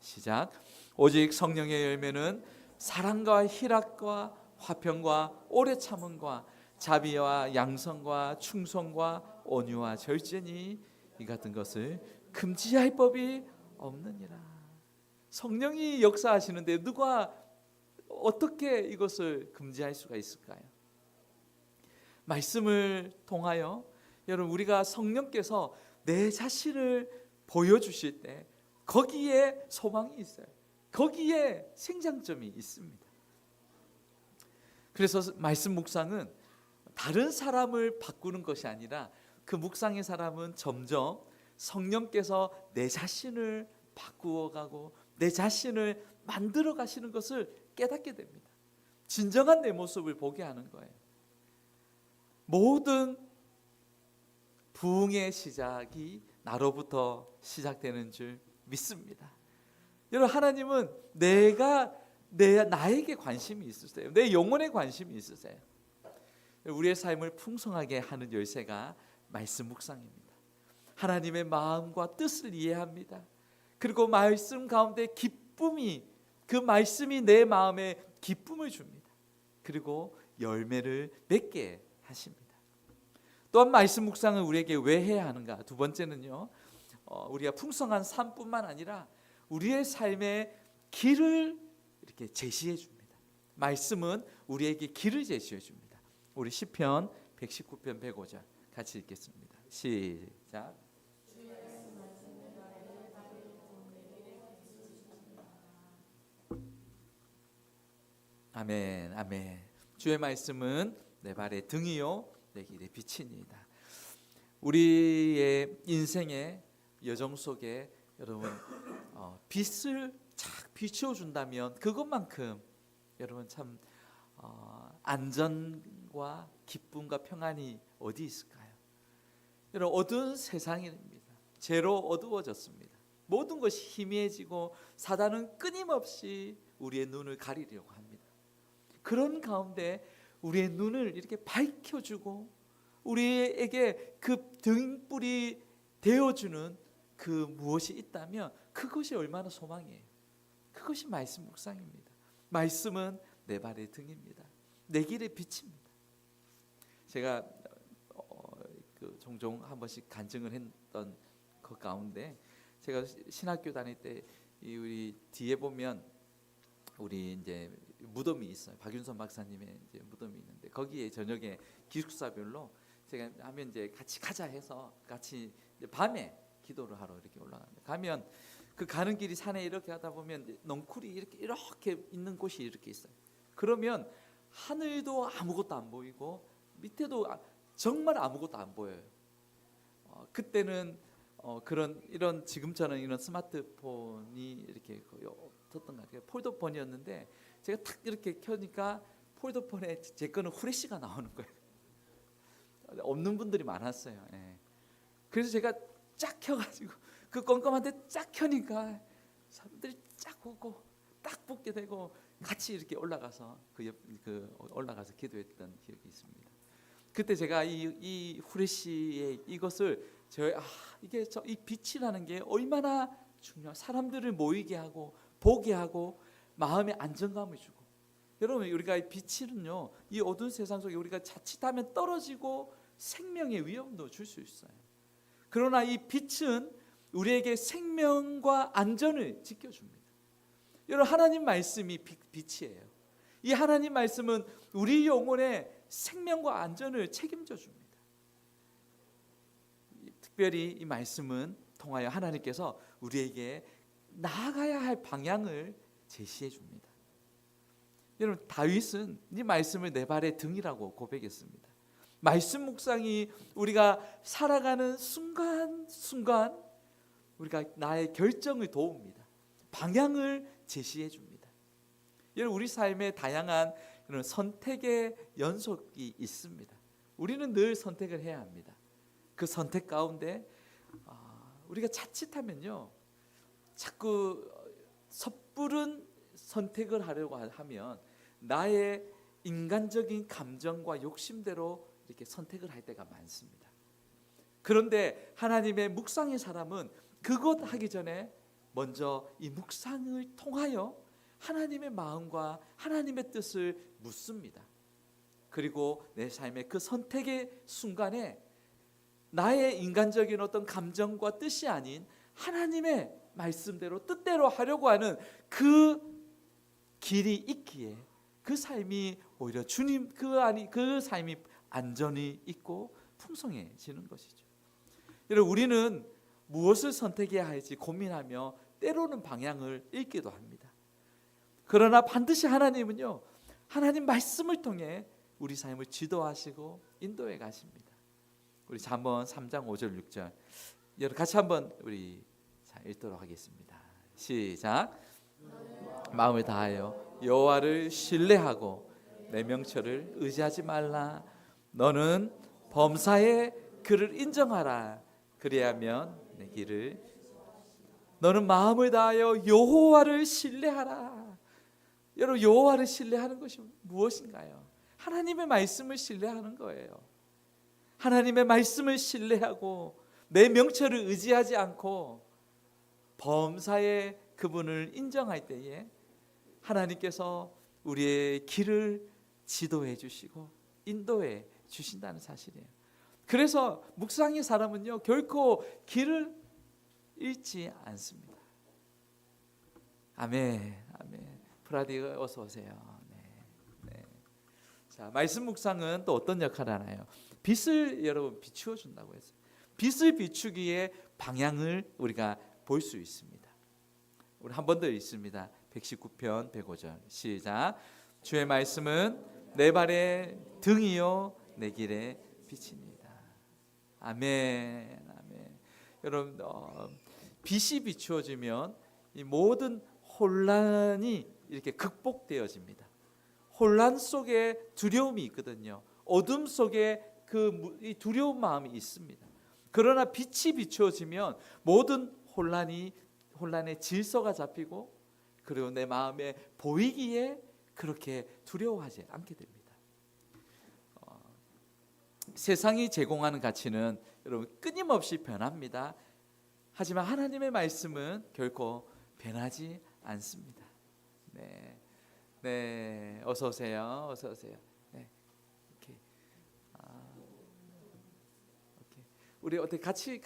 시작. 오직 성령의 열매는 사랑과 희락과 화평과 오래 참음과 자비와 양성과 충성과 온유와 절제니 이 같은 것을 금지할 법이 없느니라. 성령이 역사하시는데 누가 어떻게 이것을 금지할 수가 있을까요? 말씀을 통하여 여러분, 우리가 성령께서 내 자신을 보여주실 때 거기에 소망이 있어요. 거기에 생장점이 있습니다. 그래서 말씀 묵상은 다른 사람을 바꾸는 것이 아니라 그 묵상의 사람은 점점 성령께서 내 자신을 바꾸어가고 내 자신을 만들어 가시는 것을 깨닫게 됩니다. 진정한 내 모습을 보게 하는 거예요. 모든 부흥의 시작이 나로부터 시작되는 줄 믿습니다. 여러분, 하나님은 나에게 관심이 있으세요. 내 영혼에 관심이 있으세요. 우리의 삶을 풍성하게 하는 열쇠가 말씀 묵상입니다. 하나님의 마음과 뜻을 이해합니다. 그리고 말씀 가운데 기쁨이, 그 말씀이 내 마음에 기쁨을 줍니다. 그리고 열매를 맺게 하십니다. 또한 말씀 묵상을 우리에게 왜 해야 하는가? 두 번째는요, 우리가 풍성한 삶뿐만 아니라 우리의 삶의 길을 이렇게 제시해 줍니다. 말씀은 우리에게 길을 제시해 줍니다. 우리 시편 119편 105절 같이 읽겠습니다. 시작. 아멘, 아멘. 주의 말씀은 내 발의 등이요 내 길의 빛이니이다. 우리의 인생의 여정 속에 여러분 빛을 착 비추어 준다면 그것만큼 여러분 참 안전과 기쁨과 평안이 어디 있을까요? 여러분, 어두운 세상입니다. 죄로 어두워졌습니다. 모든 것이 희미해지고 사단은 끊임없이 우리의 눈을 가리려고 합니다. 그런 가운데 우리의 눈을 이렇게 밝혀주고 우리에게 그 등불이 되어주는 그 무엇이 있다면 그것이 얼마나 소망이에요. 그것이 말씀 묵상입니다. 말씀은 내 발의 등입니다. 내 길의 빛입니다. 제가 종종 한 번씩 간증을 했던 그 가운데, 제가 신학교 다닐 때 우리 뒤에 보면 우리 이제 무덤이 있어요. 박윤선 박사님의 이제 무덤이 있는데, 거기에 저녁에 기숙사별로 제가 하면 이제 같이 가자 해서 같이 이제 밤에 기도를 하러 이렇게 올라갑니다. 가면 그 가는 길이 산에 이렇게 하다 보면 넝쿨이 이렇게 있는 곳이 이렇게 있어요. 그러면 하늘도 아무것도 안 보이고 밑에도 정말 아무것도 안 보여요. 그때는 이런 지금처럼 이런 스마트폰이 이렇게 없었던 것 같아요. 폴더폰이었는데 제가 탁 이렇게 켜니까 폴더폰에 제 거는 후레쉬가 나오는 거예요. 없는 분들이 많았어요. 예. 그래서 제가 쫙 켜가지고 그 껌껌한데 쫙 켜니까 사람들이 쫙 오고 딱 붙게 되고 같이 이렇게 올라가서 올라가서 기도했던 기억이 있습니다. 그때 제가 이 후레쉬의 이것을 이 빛이라는 게 얼마나 중요한, 사람들을 모이게 하고 보게 하고 마음에 안정감을 주고, 여러분 우리가 이 빛은요, 이 어두운 세상 속에 우리가 자칫하면 떨어지고 생명의 위험도 줄 수 있어요. 그러나 이 빛은 우리에게 생명과 안전을 지켜줍니다. 여러분, 하나님 말씀이 빛이에요. 이 하나님 말씀은 우리 영혼의 생명과 안전을 책임져 줍니다. 특별히 이 말씀은 통하여 하나님께서 우리에게 나아가야 할 방향을 제시해 줍니다. 여러분, 다윗은 이 말씀을 내 발의 등이라고 고백했습니다. 말씀 묵상이 우리가 살아가는 순간순간 우리가 나의 결정을 도웁니다. 방향을 제시해 줍니다. 여러분, 우리 삶에 다양한 이런 선택의 연속이 있습니다. 우리는 늘 선택을 해야 합니다. 그 선택 가운데 우리가 자칫하면요, 자꾸 섣부른 선택을 하려고 하면 나의 인간적인 감정과 욕심대로 이렇게 선택을 할 때가 많습니다. 그런데 하나님의 묵상의 사람은 그것 하기 전에 먼저 이 묵상을 통하여 하나님의 마음과 하나님의 뜻을 묻습니다. 그리고 내 삶의 그 선택의 순간에 나의 인간적인 어떤 감정과 뜻이 아닌 하나님의 말씀대로 뜻대로 하려고 하는 그 길이 있기에 그 삶이 오히려 주님 그 삶이 안전이 있고 풍성해지는 것이죠. 여러분, 우리는 무엇을 선택해야 할지 고민하며 때로는 방향을 잃기도 합니다. 그러나 반드시 하나님은요, 하나님 말씀을 통해 우리 삶을 지도하시고 인도해 가십니다. 우리 잠언 3장 5절 6절 여러분 같이 한번 우리 읽도록 하겠습니다. 시작. 마음을 다하여 여호와를 신뢰하고 내 명철을 의지하지 말라. 너는 범사에 그를 인정하라. 그리하면 내 길을. 너는 마음을 다하여 여호와를 신뢰하라. 여러분, 여호와를 신뢰하는 것이 무엇인가요? 하나님의 말씀을 신뢰하는 거예요. 하나님의 말씀을 신뢰하고 내 명철을 의지하지 않고 범사에 그분을 인정할 때에 하나님께서 우리의 길을 지도해 주시고 인도해 주신다는 사실이에요. 그래서 묵상의 사람은요, 결코 길을 잃지 않습니다. 아멘, 아멘. 프라디가 어서 오세요. 네. 자, 말씀 묵상은 또 어떤 역할을 하나요? 빛을 여러분 비추어 준다고 했어요. 빛을 비추기에 방향을 우리가 볼 수 있습니다. 우리 한 번 더 읽습니다. 119편 105절 시작. 주의 말씀은 내 발의 등이요 내 길의 빛입니다. 아멘, 아멘. 여러분, 빛이 비추어지면 이 모든 혼란이 이렇게 극복되어집니다. 혼란 속에 두려움이 있거든요. 어둠 속에 이 두려운 마음이 있습니다. 그러나 빛이 비추어지면 모든 혼란의 질서가 잡히고 그리고 내 마음에 보이기에 그렇게 두려워하지 않게 됩니다. 세상이 제공하는 가치는 여러분 끊임없이 변합니다. 하지만 하나님의 말씀은 결코 변하지 않습니다. 네, 네, 어서 오세요. 어서 오세요. 네, 오케이. 오케이. 우리 어떻게 같이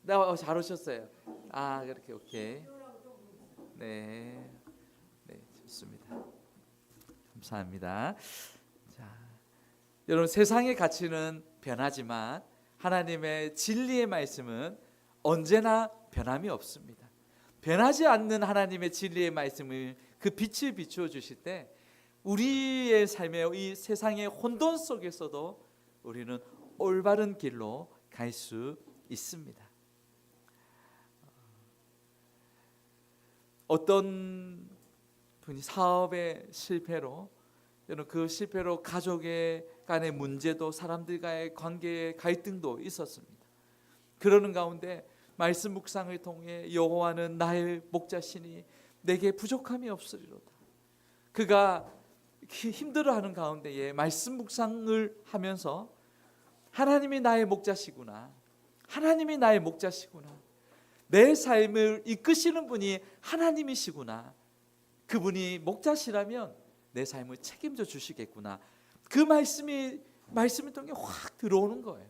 잘 오셨어요. 그렇게 오케이. 네, 네, 좋습니다. 감사합니다. 자, 여러분 세상의 가치는 변하지만 하나님의 진리의 말씀은 언제나 변함이 없습니다. 변하지 않는 하나님의 진리의 말씀을 그 빛을 비추어 주실 때 우리의 삶의 이 세상의 혼돈 속에서도 우리는 올바른 길로 갈 수 있습니다. 어떤 분이 사업의 실패로, 여러분 그 실패로 가족의 간의 문제도 사람들과의 관계의 갈등도 있었습니다. 그러는 가운데 말씀 묵상을 통해 여호와는 나의 목자시니 내게 부족함이 없으리로다. 그가 힘들어하는 가운데에 말씀 묵상을 하면서 하나님이 나의 목자시구나, 하나님이 나의 목자시구나, 내 삶을 이끄시는 분이 하나님이시구나, 그분이 목자시라면 내 삶을 책임져 주시겠구나, 그 말씀을 통해 확 들어오는 거예요.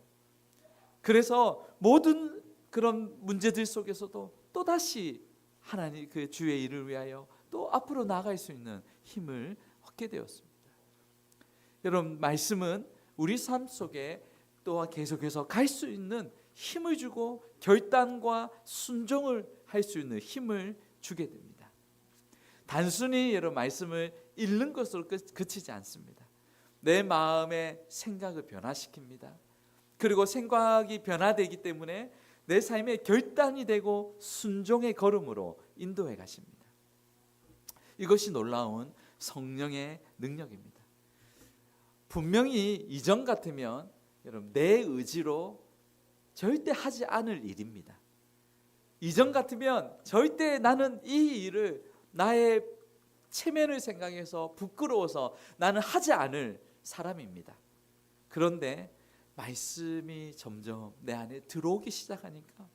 그래서 모든 그런 문제들 속에서도 또다시 하나님 그 주의 일을 위하여 또 앞으로 나아갈 수 있는 힘을 얻게 되었습니다. 여러분 말씀은 우리 삶 속에 또한 계속해서 갈 수 있는 힘을 주고 결단과 순종을 할 수 있는 힘을 주게 됩니다. 단순히 여러분 말씀을 읽는 것으로 그치지 않습니다. 내 마음의 생각을 변화시킵니다. 그리고 생각이 변화되기 때문에 내 삶의 결단이 되고 순종의 걸음으로 인도해 가십니다. 이것이 놀라운 성령의 능력입니다. 분명히 이전 같으면 여러분 내 의지로 절대 하지 않을 일입니다. 이전 같으면 절대 나는 이 일을 나의 체면을 생각해서 부끄러워서 나는 하지 않을 사람입니다. 그런데 말씀이 점점 내 안에 들어오기 시작하니까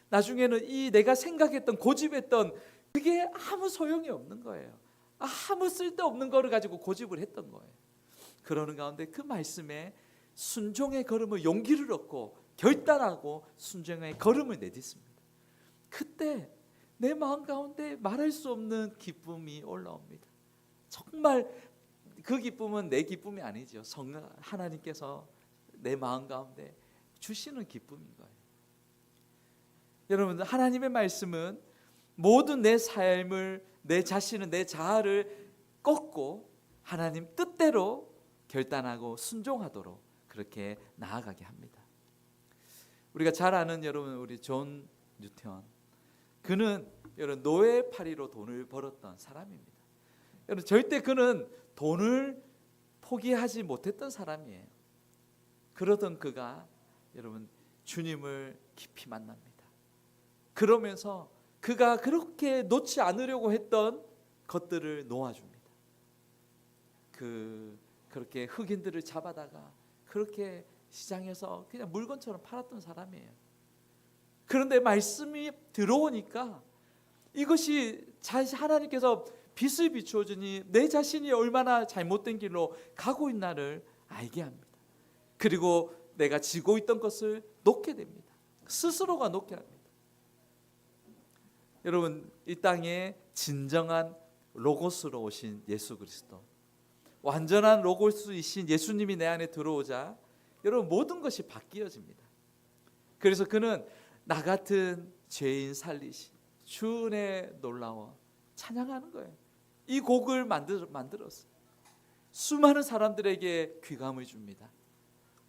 나중에는 이 내가 생각했던 고집했던 그게 아무 소용이 없는 거예요. 아무 쓸데없는 거를 가지고 고집을 했던 거예요. 그러는 가운데 그 말씀에 순종의 걸음을 용기를 얻고 결단하고 순종의 걸음을 내딛습니다. 그때 내 마음 가운데 말할 수 없는 기쁨이 올라옵니다. 정말 그 기쁨은 내 기쁨이 아니죠. 하나님께서 내 마음 가운데 주시는 기쁨인 거예요. 여러분 하나님의 말씀은 모든 내 삶을, 내 자신을, 내 자아를 꺾고 하나님 뜻대로 결단하고 순종하도록 그렇게 나아가게 합니다. 우리가 잘 아는 여러분 우리 존 뉴턴, 그는 여러분 노예파리로 돈을 벌었던 사람입니다. 여러분 절대 그는 돈을 포기하지 못했던 사람이에요. 그러던 그가 여러분 주님을 깊이 만납니다. 그러면서 그가 그렇게 놓지 않으려고 했던 것들을 놓아줍니다. 그렇게 흑인들을 잡아다가 그렇게 시장에서 그냥 물건처럼 팔았던 사람이에요. 그런데 말씀이 들어오니까 이것이 하나님께서 빛을 비추어 주니 내 자신이 얼마나 잘못된 길로 가고 있나를 알게 합니다. 그리고 내가 지고 있던 것을 놓게 됩니다. 스스로가 놓게 합니다. 여러분 이 땅에 진정한 로고스로 오신 예수 그리스도, 완전한 로고스이신 예수님이 내 안에 들어오자 여러분 모든 것이 바뀌어집니다. 그래서 그는 나 같은 죄인 살리시 주 은혜 놀라워 찬양하는 거예요. 이 곡을 만들었어요. 수많은 사람들에게 귀감을 줍니다.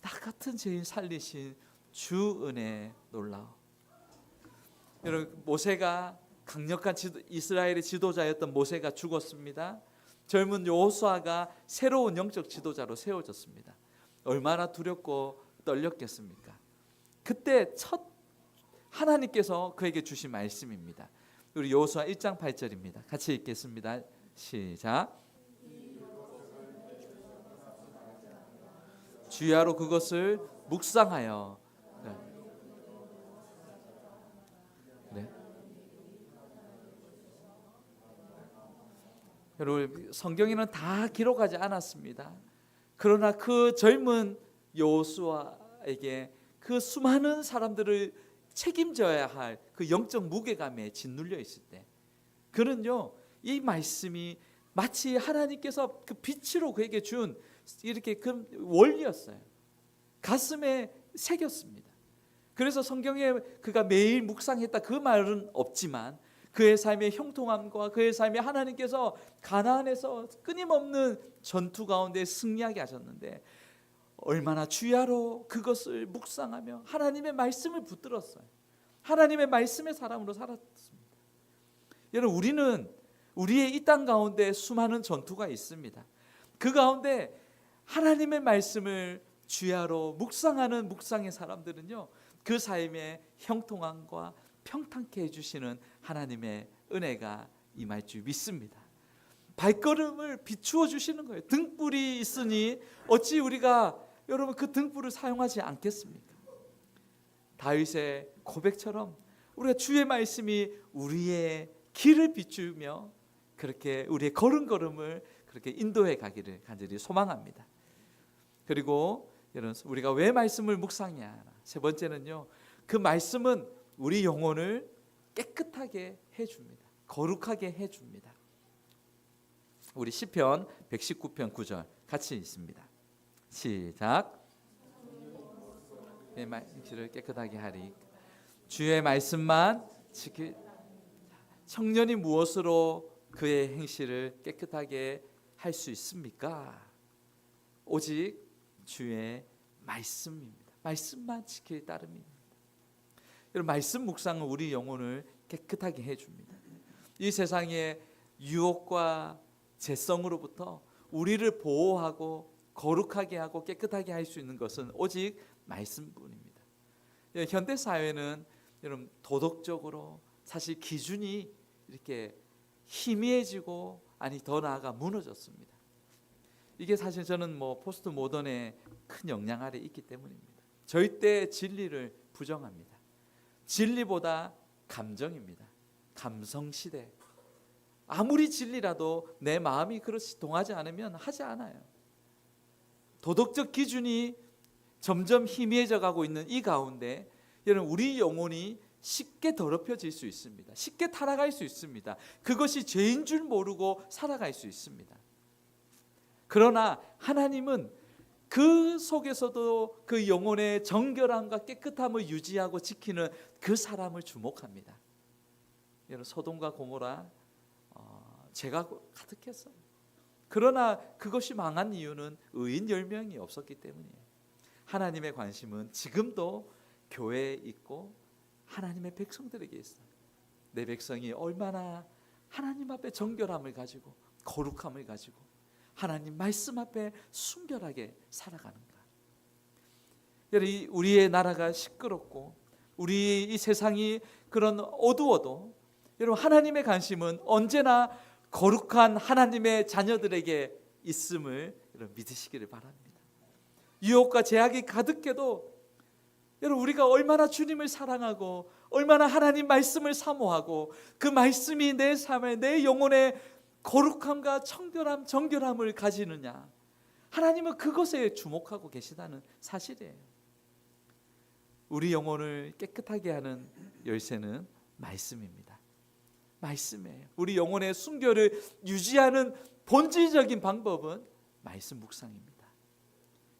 나 같은 죄인 살리신 주 은혜 놀라워. 여러분 모세가 강력한 이스라엘의 지도자였던 모세가 죽었습니다. 젊은 여호수아가 새로운 영적 지도자로 세워졌습니다. 얼마나 두렵고 떨렸겠습니까? 그때 첫 하나님께서 그에게 주신 말씀입니다. 우리 여호수아 1장 8절입니다. 같이 읽겠습니다. 시작. 주야로 그것을 묵상하여 여러분, 성경에는 다 기록하지 않았습니다. 그러나 그 젊은 여호수아에게 그 수많은 사람들을 책임져야 할 그 영적 무게감에 짓눌려 있을 때, 그는요, 이 말씀이 마치 하나님께서 그 빛으로 그에게 준 이렇게 그 원리였어요. 가슴에 새겼습니다. 그래서 성경에 그가 매일 묵상했다 그 말은 없지만 그의 삶의 형통함과 그의 삶에 하나님께서 가나안에서 끊임없는 전투 가운데 승리하게 하셨는데, 얼마나 주야로 그것을 묵상하며 하나님의 말씀을 붙들었어요. 하나님의 말씀의 사람으로 살았습니다. 여러분, 우리는 우리의 이 땅 가운데 수많은 전투가 있습니다. 그 가운데 하나님의 말씀을 주야로 묵상하는 묵상의 사람들은요, 그 삶의 형통함과 평탄케 해주시는 하나님의 은혜가 임할 줄 믿습니다. 발걸음을 비추어 주시는 거예요. 등불이 있으니 어찌 우리가 여러분 그 등불을 사용하지 않겠습니까? 다윗의 고백처럼 우리가 주의 말씀이 우리의 길을 비추며 그렇게 우리의 걸음걸음을 그렇게 인도해 가기를 간절히 소망합니다. 그리고 여러분, 우리가 왜 말씀을 묵상해야 하나? 세 번째는요, 그 말씀은 우리 영혼을 깨끗하게 해줍니다. 거룩하게 해줍니다. 우리 시편 119편 9절 같이 읽습니다. 시작. 내 말씀을 깨끗하게 하리. 주의 말씀만 지킬. 청년이 무엇으로 그의 행실을 깨끗하게 할 수 있습니까? 오직 주의 말씀입니다. 말씀만 지킬 따름입니다. 여러분, 말씀 묵상은 우리 영혼을 깨끗하게 해줍니다. 이 세상의 유혹과 재성으로부터 우리를 보호하고 거룩하게 하고 깨끗하게 할 수 있는 것은 오직 말씀뿐입니다. 현대 사회는 여러분 도덕적으로 사실 기준이 이렇게 희미해지고 아니 더 나아가 무너졌습니다. 이게 사실 저는 포스트 모던의 큰 영향 아래 있기 때문입니다. 절대 진리를 부정합니다. 진리보다 감정입니다. 감성 시대. 아무리 진리라도 내 마음이 그렇지 동하지 않으면 하지 않아요. 도덕적 기준이 점점 희미해져 가고 있는 이 가운데 여러분, 우리 영혼이 쉽게 더럽혀질 수 있습니다. 쉽게 타락할 수 있습니다. 그것이 죄인 줄 모르고 살아갈 수 있습니다. 그러나 하나님은 그 속에서도 그 영혼의 정결함과 깨끗함을 유지하고 지키는 그 사람을 주목합니다. 여러분, 소돔과 고모라 죄가 가득했어요. 그러나 그것이 망한 이유는 의인 10명이 없었기 때문이에요. 하나님의 관심은 지금도 교회에 있고 하나님의 백성들에게 있어요. 내 백성이 얼마나 하나님 앞에 정결함을 가지고 거룩함을 가지고 하나님 말씀 앞에 순결하게 살아가는가. 여러분, 우리의 나라가 시끄럽고 우리 이 세상이 그런 어두워도 여러분, 하나님의 관심은 언제나 거룩한 하나님의 자녀들에게 있음을 여러분 믿으시기를 바랍니다. 유혹과 제약이 가득해도 여러분, 우리가 얼마나 주님을 사랑하고 얼마나 하나님 말씀을 사모하고 그 말씀이 내 삶에 내 영혼의 거룩함과 청결함, 정결함을 가지느냐, 하나님은 그것에 주목하고 계시다는 사실이에요. 우리 영혼을 깨끗하게 하는 열쇠는 말씀입니다. 말씀이에요. 우리 영혼의 순결을 유지하는 본질적인 방법은 말씀 묵상입니다.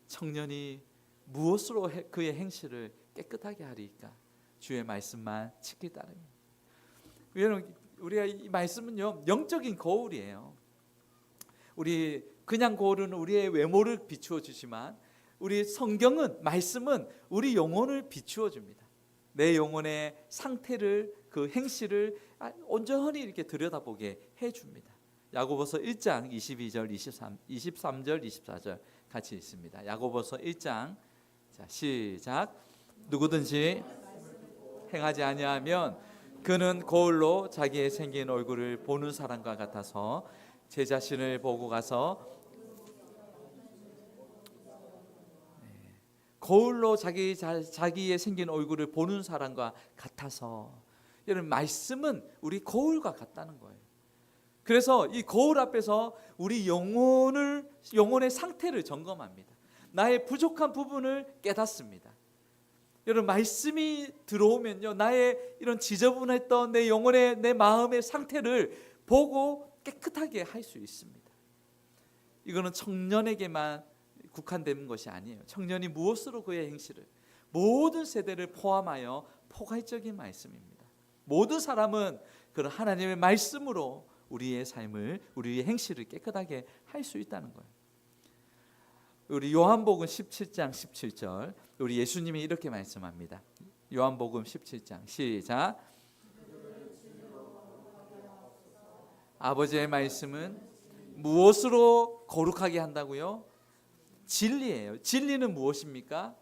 청년이 무엇으로 그의 행실을 깨끗하게 하리까? 주의 말씀만 지킬 따름입니다. 여러분, 우리가 이 말씀은요, 영적인 거울이에요. 우리 그냥 거울은 우리의 외모를 비추어 주지만 우리 성경은, 말씀은 우리 영혼을 비추어 줍니다. 내 영혼의 상태를, 그 행실을 온전히 이렇게 들여다보게 해줍니다. 야고보서 1장 22절, 23절, 24절 같이 있습니다. 야고보서 1장, 자, 시작. 누구든지 행하지 아니하면 그는 거울로 자기의 생긴 얼굴을 보는 사람과 같아서 제 자신을 보고 가서, 거울로 자기의 생긴 얼굴을 보는 사람과 같아서. 여러분, 말씀은 우리 거울과 같다는 거예요. 그래서 이 거울 앞에서 우리 영혼의 상태를 점검합니다. 나의 부족한 부분을 깨닫습니다. 여러분, 말씀이 들어오면요, 나의 이런 지저분했던 내 영혼의, 내 마음의 상태를 보고 깨끗하게 할 수 있습니다. 이거는 청년에게만 국한된 것이 아니에요. 청년이 무엇으로 그의 행실을, 모든 세대를 포함하여 포괄적인 말씀입니다. 모든 사람은 그런 하나님의 말씀으로 우리의 삶을, 우리의 행실을 깨끗하게 할 수 있다는 거예요. 우리 요한복음 17장 17절, 우리 예수님이 이렇게 말씀합니다. 요한복음 17장 시작. 아버지의 말씀은 무엇으로 거룩하게 한다고요? 진리예요. 진리는 무엇입니까?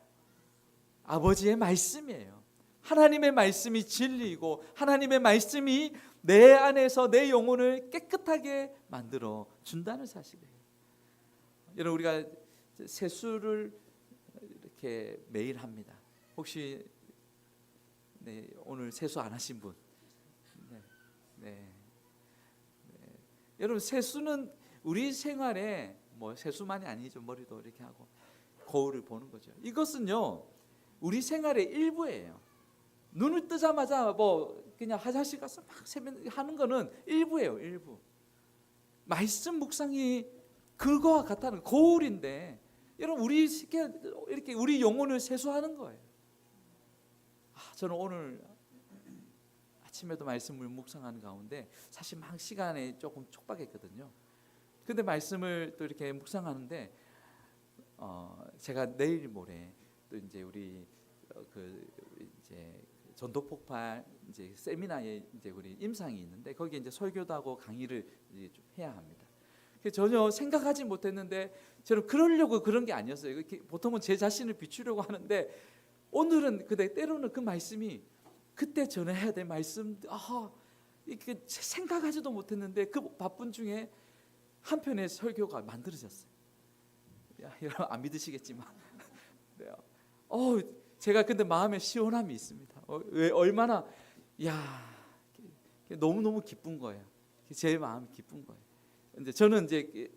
아버지의 말씀이에요. 하나님의 말씀이 진리이고 하나님의 말씀이 내 안에서 내 영혼을 깨끗하게 만들어 준다는 사실이에요. 여러분, 우리가 세수를 이렇게 매일 합니다. 혹시 오늘 세수 안 하신 분? 네. 여러분, 세수는 우리 생활에 뭐 세수만이 아니죠. 머리도 이렇게 하고 거울을 보는 거죠. 이것은요, 우리 생활의 일부예요. 눈을 뜨자마자 뭐 그냥 화장실 가서 막 하는 거는 일부예요. 일부. 말씀 묵상이 그거와 같다는 거울인데, 여러분, 우리 이렇게 우리 영혼을 세수하는 거예요. 저는 오늘 아침에도 말씀을 묵상하는 가운데 사실 막 시간에 조금 촉박했거든요. 근데 말씀을 또 이렇게 묵상하는데 제가 내일 모레 또 이제 우리 이제 전도 폭발 이제 세미나에 이제 우리 임상이 있는데 거기에 이제 설교도 하고 강의를 이제 좀 해야 합니다. 전혀 생각하지 못했는데 저는 그러려고 그런 게 아니었어요. 보통은 제 자신을 비추려고 하는데 오늘은 때로는 그 말씀이 그때 전해야 될 말씀, 이렇게 생각하지도 못했는데 그 바쁜 중에 한 편의 설교가 만들어졌어요. 여러분 안 믿으시겠지만, 제가 근데 마음에 시원함이 있습니다. 왜 얼마나 너무 기쁜 거예요. 제 마음이 기쁜 거예요. 이제 저는 이제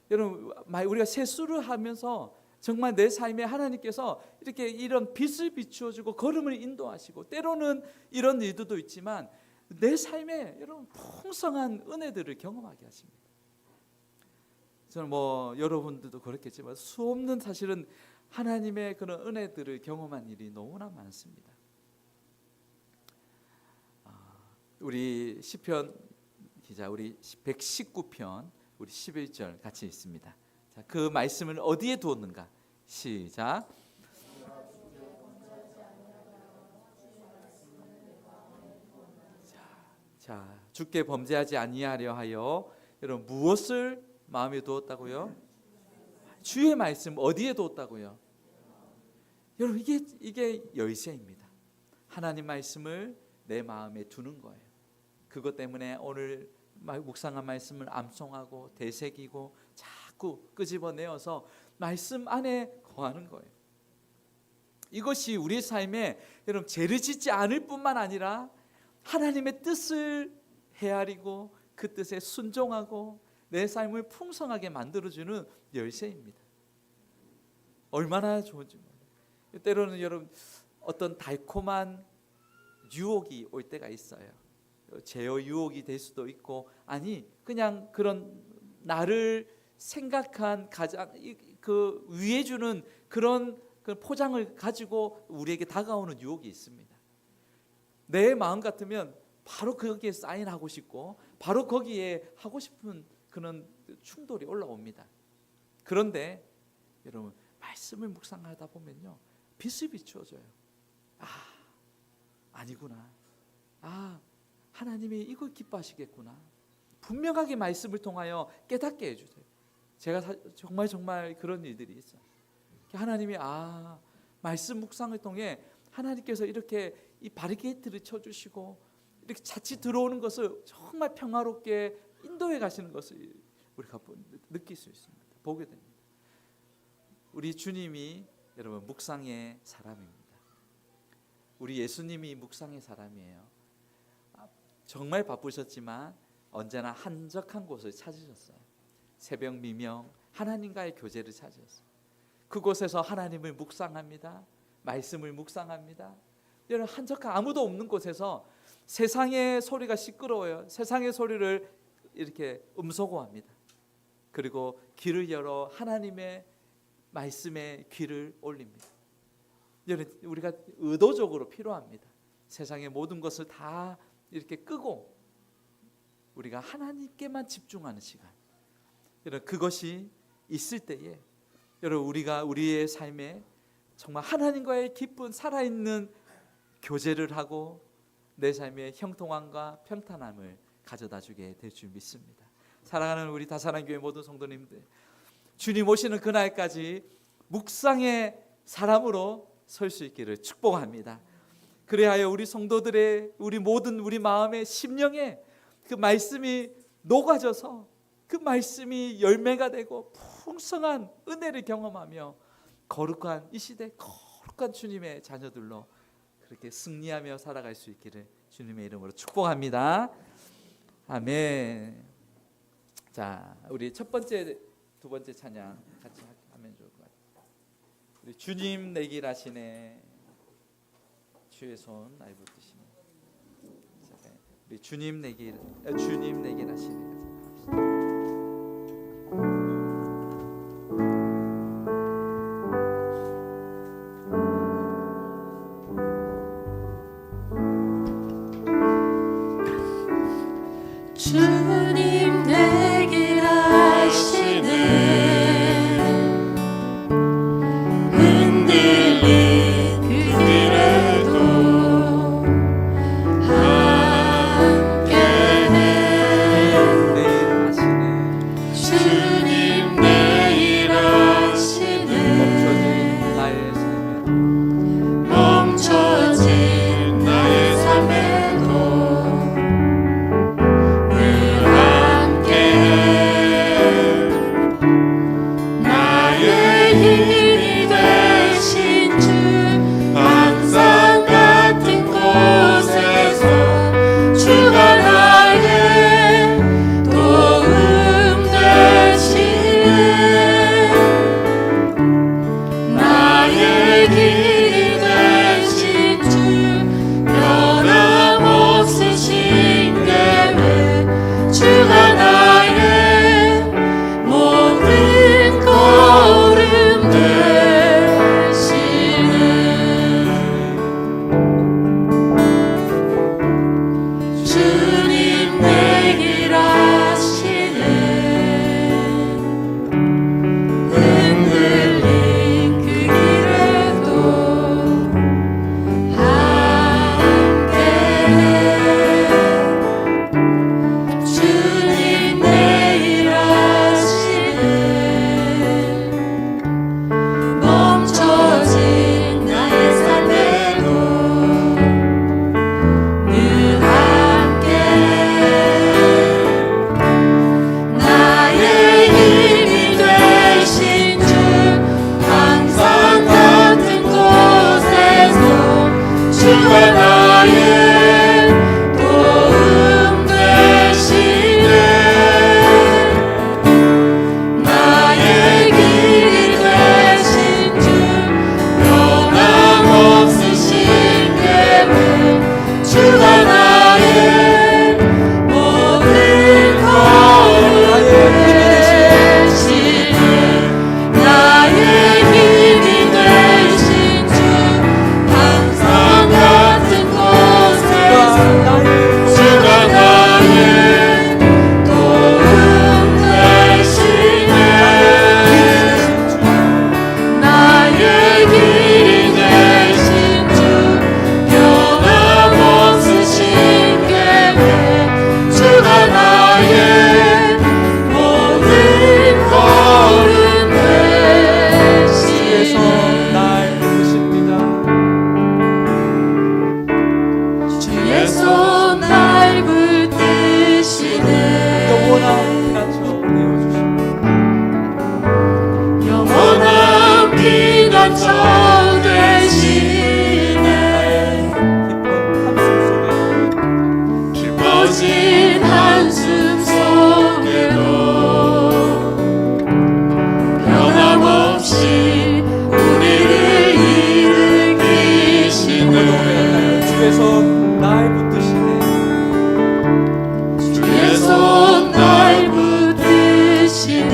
여러분, 우리가 세수를 하면서 정말 내 삶에 하나님께서 이렇게 이런 빛을 비추어주고 걸음을 인도하시고, 때로는 이런 일들도 있지만 내 삶에 여러분 풍성한 은혜들을 경험하게 하십니다. 저는 뭐 여러분들도 그렇겠지만 수없는 사실은 하나님의 그런 은혜들을 경험한 일이 너무나 많습니다. 우리 시편 기자, 우리 119편 우리 11절 같이 읽습니다. 자, 그 말씀을 어디에 두었는가? 시작. 자, 주께 범죄하지 아니하려 하여, 여러분 무엇을 마음에 두었다고요? 주의 말씀 어디에 두었다고요? 여러분, 이게 열쇠입니다. 하나님 말씀을 내 마음에 두는 거예요. 그것 때문에 오늘 묵상한 말씀을 암송하고 되새기고 자꾸 끄집어내어서 말씀 안에 거하는 거예요. 이것이 우리 삶에 여러분 죄를 짓지 않을 뿐만 아니라 하나님의 뜻을 헤아리고 그 뜻에 순종하고 내 삶을 풍성하게 만들어주는 열쇠입니다. 얼마나 좋은지 몰라요. 때로는 여러분 어떤 달콤한 유혹이 올 때가 있어요. 제어 유혹이 될 수도 있고, 아니 그냥 그런 나를 생각한 가장 그 위해 주는 그런 그 포장을 가지고 우리에게 다가오는 유혹이 있습니다. 내 마음 같으면 바로 거기에 사인하고 싶고 바로 거기에 하고 싶은 그런 충돌이 올라옵니다. 그런데 여러분 말씀을 묵상하다 보면요, 빛을 비추어줘요. 아니구나. 하나님이 이걸 기뻐하시겠구나. 분명하게 말씀을 통하여 깨닫게 해주세요. 제가 정말 그런 일들이 있어요. 하나님이 말씀 묵상을 통해 하나님께서 이렇게 이 바리게이트를 쳐주시고 이렇게 자칫 들어오는 것을 정말 평화롭게 인도해 가시는 것을 우리가 느낄 수 있습니다. 보게 됩니다. 우리 주님이 여러분 묵상의 사람입니다. 우리 예수님이 묵상의 사람이에요. 정말 바쁘셨지만 언제나 한적한 곳을 찾으셨어요. 새벽 미명 하나님과의 교제를 찾으셨어요. 그곳에서 하나님을 묵상합니다. 말씀을 묵상합니다. 여러분, 한적한 아무도 없는 곳에서 세상의 소리가 시끄러워요. 세상의 소리를 이렇게 음소거합니다. 그리고 귀를 열어 하나님의 말씀에 귀를 올립니다. 여러분, 우리가 의도적으로 필요합니다. 세상의 모든 것을 다 이렇게 끄고 우리가 하나님께만 집중하는 시간. 여러분, 그것이 있을 때에 여러분, 우리가 우리의 삶에 정말 하나님과의 깊은 살아있는 교제를 하고 내 삶의 형통함과 평탄함을 가져다 주게 될 줄 믿습니다. 사랑하는 우리 다사랑교회 모든 성도님들, 주님 오시는 그날까지 묵상의 사람으로 설 수 있기를 축복합니다. 그래야 우리 성도들의 우리 모든 우리 마음의 심령에 그 말씀이 녹아져서 그 말씀이 열매가 되고 풍성한 은혜를 경험하며 거룩한 이 시대 거룩한 주님의 자녀들로 그렇게 승리하며 살아갈 수 있기를 주님의 이름으로 축복합니다. 아멘. 자, 우리 첫 번째, 두 번째 찬양 같이 하면 좋을 것 같아요. 우리 주님 내 길 아시네, 주의 손 날 붙드시네. 우리 주님 내 길 아시네. 주님 내 길 아시네, 흔들린 그 길에도 함께해. 주님 내일 아시네, 멈춰진 나의 삶에도 주가 나의 주의 손 날 붙드시네. 주의 손 날 붙드시네.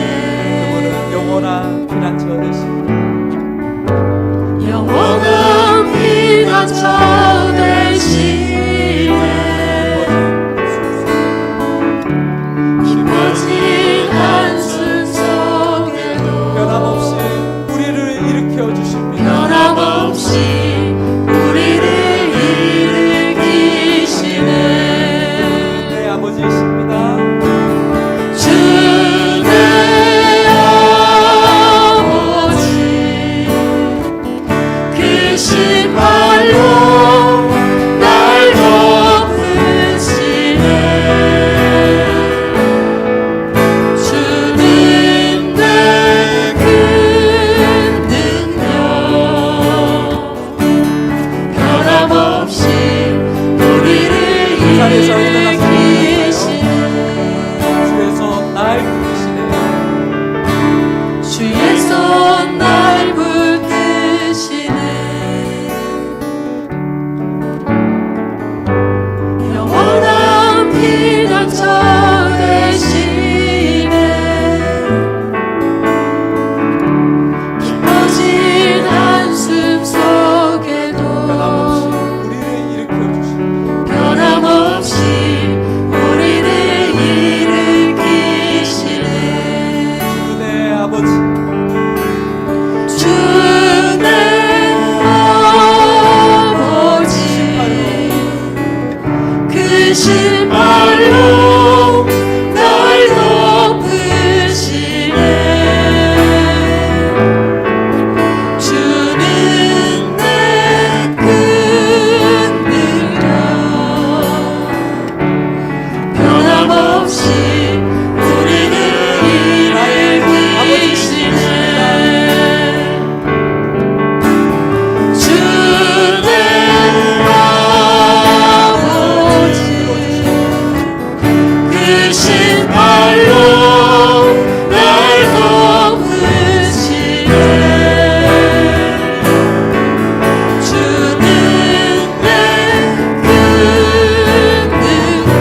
그분은 영원한 피난처 되시네. 영원한 피난처 되시네. 깊어진 한숨 속에도 변함없이 우리를 일으켜 주십니다. 변함없이 우리를 일으키시네. 내 아버지이십니다. 주내 아버지 그 신발로 날 덮으시네. 주는 내 큰 능력 변함없이 우리를 자리에서 일어나서 일으키시네. 주의 손 날 붙드시네. 주의 손 날 붙드시네. 영원한 피난처 되시네. 깊어진 한숨 속에도 변함없이 우리를 일으켜 주십니다. 변함없이 우리를 일으키시네. 주의 아버지. 주내 아버지 그 신발로 날 덮으시네. 주는 내 큰 능력 변함없이 우리를 일으키시네. 주내 아버지 그 신발로 날 덮으시네. 주는 내 큰 능력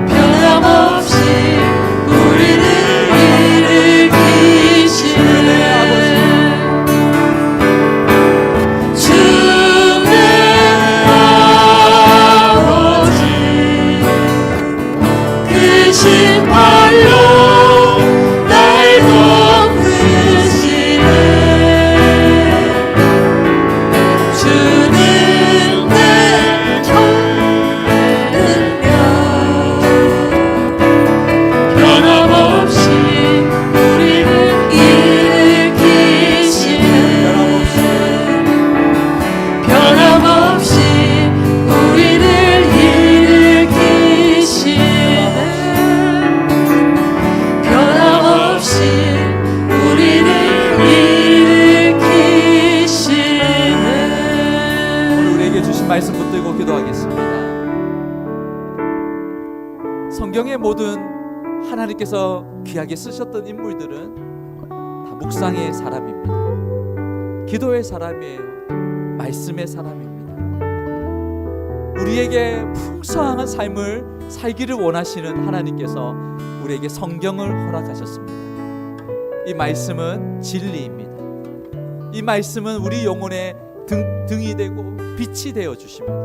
변함없이 우리를 일으키시네. 주내 아버지 그 신발로 날 덮으시네. 주는 내 큰 능력 변함없이 우리를 일으키시네. 변함없이 우리를 일으키시네. 변함없이 우리를 일으키시네. 오늘 우리에게 주신 말씀 붙들고 기도하겠습니다. 성경의 모든 하나님께서 귀하게 쓰셨던 인물들은 다 묵상의 사람입니다. 기도의 사람이에요. 말씀의 사람입니다. 우리에게 풍성한 삶을 살기를 원하시는 하나님께서 우리에게 성경을 허락하셨습니다. 이 말씀은 진리입니다. 이 말씀은 우리 영혼의 등이 되고 빛이 되어 주십니다.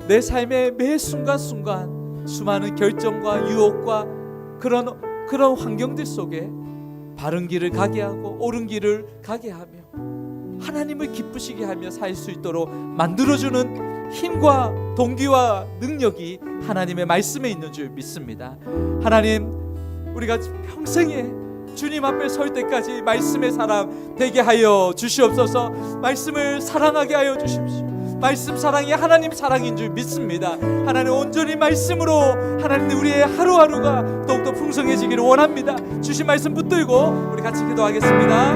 내 삶의 매 순간순간 수많은 결정과 유혹과 그런 환경들 속에 바른 길을 가게 하고 옳은 길을 가게 하며 하나님을 기쁘시게 하며 살 수 있도록 만들어주는 힘과 동기와 능력이 하나님의 말씀에 있는 줄 믿습니다. 하나님, 우리가 평생에 주님 앞에 설 때까지 말씀의 사람 되게 하여 주시옵소서. 말씀을 사랑하게 하여 주십시오. 말씀 사랑이 하나님 사랑인 줄 믿습니다. 하나님, 온전히 말씀으로 하나님 우리의 하루하루가 더욱더 풍성해지기를 원합니다. 주신 말씀 붙들고 우리 같이 기도하겠습니다.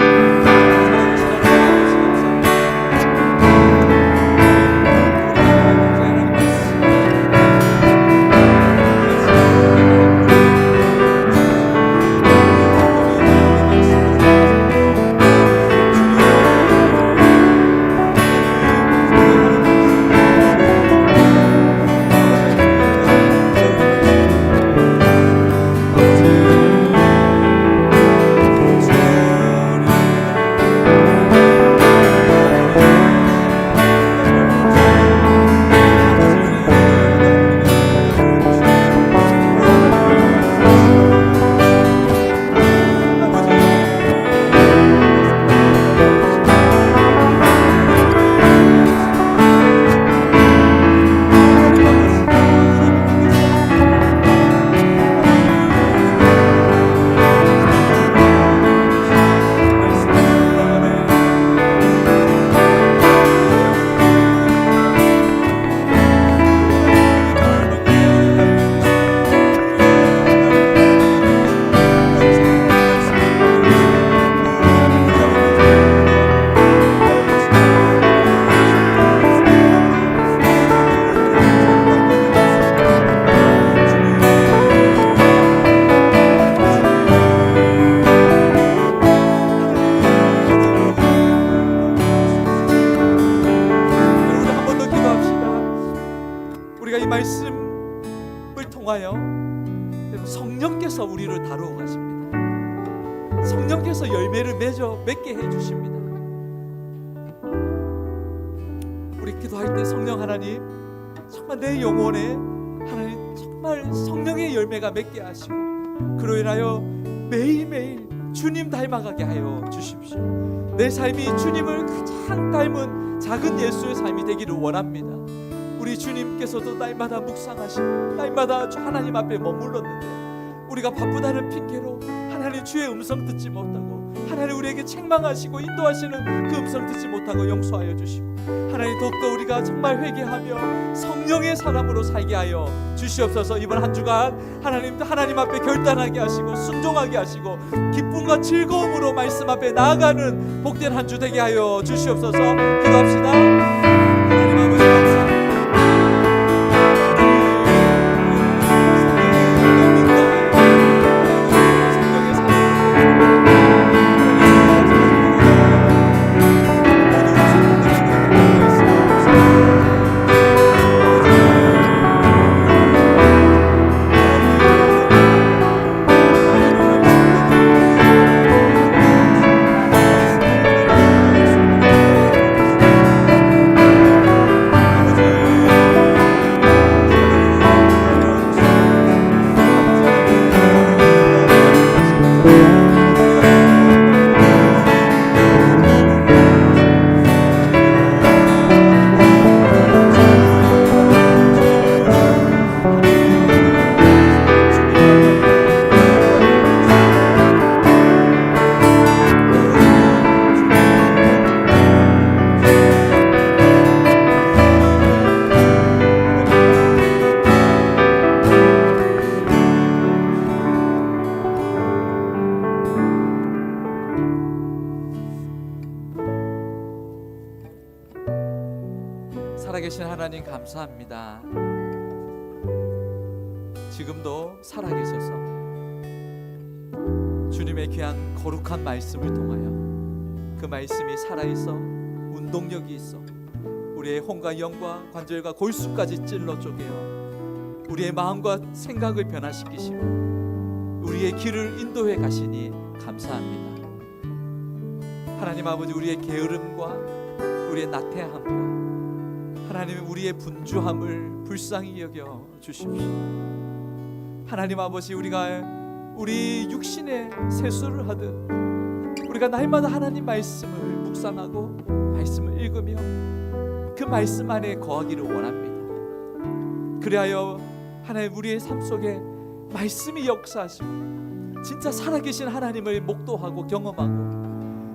우리가 이 말씀을 통하여 성령께서 우리를 다루어 가십니다. 성령께서 열매를 맺게 해주십니다. 우리 기도할 때 성령 하나님, 정말 내 영혼에 하나님 정말 성령의 열매가 맺게 하시고, 그로 인하여 매일매일 주님 닮아가게 하여 주십시오. 내 삶이 주님을 가장 닮은 작은 예수의 삶이 되기를 원합니다. 우리 주님께서도 날마다 묵상하시고 날마다 하나님 앞에 머물렀는데, 우리가 바쁘다는 핑계로 하나님 주의 음성 듣지 못하고, 하나님 우리에게 책망하시고 인도하시는 그 음성 듣지 못하고 용서하여 주시고, 하나님 더욱더 우리가 정말 회개하며 성령의 사람으로 살게 하여 주시옵소서. 이번 한 주간 하나님 앞에 결단하게 하시고 순종하게 하시고 기쁨과 즐거움으로 말씀 앞에 나아가는 복된 한 주 되게 하여 주시옵소서. 기도합시다. 하나님 아버지 감사합니다. 살아계신 하나님 감사합니다. 지금도 살아계셔서 주님의 귀한 거룩한 말씀을 통하여 그 말씀이 살아있어 운동력이 있어 우리의 혼과 영과 관절과 골수까지 찔러 쪼개어 우리의 마음과 생각을 변화시키시고 우리의 길을 인도해 가시니 감사합니다. 하나님 아버지, 우리의 게으름과 우리의 나태함과 하나님 우리의 분주함을 불쌍히 여겨 주십시오. 하나님 아버지, 우리가 우리 육신의 세수를 하듯 우리가 날마다 하나님 말씀을 묵상하고 말씀을 읽으며 그 말씀 안에 거하기를 원합니다. 그리하여 하나님 우리의 삶 속에 말씀이 역사하시고 진짜 살아계신 하나님을 목도하고 경험하고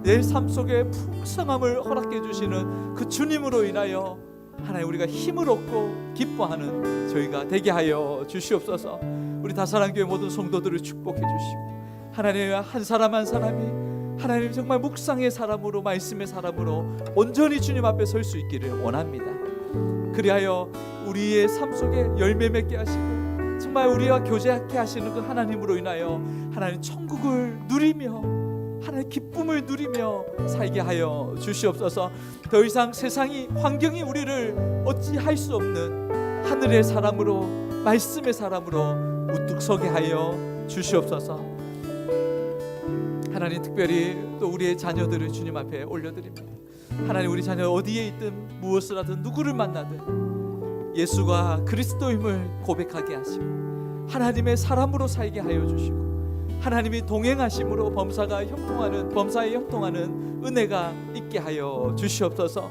내 삶 속에 풍성함을 허락해 주시는 그 주님으로 인하여 하나님 우리가 힘을 얻고 기뻐하는 저희가 되게 하여 주시옵소서. 우리 다사랑교회 모든 성도들을 축복해 주시고 하나님 한 사람 한 사람이 하나님 정말 묵상의 사람으로 말씀의 사람으로 온전히 주님 앞에 설 수 있기를 원합니다. 그리하여 우리의 삶 속에 열매 맺게 하시고 정말 우리와 교제하게 하시는 그 하나님으로 인하여 하나님 천국을 누리며 하나님 기쁨을 누리며 살게 하여 주시옵소서. 더 이상 세상이 환경이 우리를 어찌할 수 없는 하늘의 사람으로 말씀의 사람으로 우뚝 서게 하여 주시옵소서. 하나님 특별히 또 우리의 자녀들을 주님 앞에 올려드립니다. 하나님 우리 자녀 어디에 있든 무엇을 하든 누구를 만나든 예수가 그리스도임을 고백하게 하시고 하나님의 사람으로 살게 하여 주시고 하나님이 동행하심으로 범사에 형통하는 은혜가 있게 하여 주시옵소서.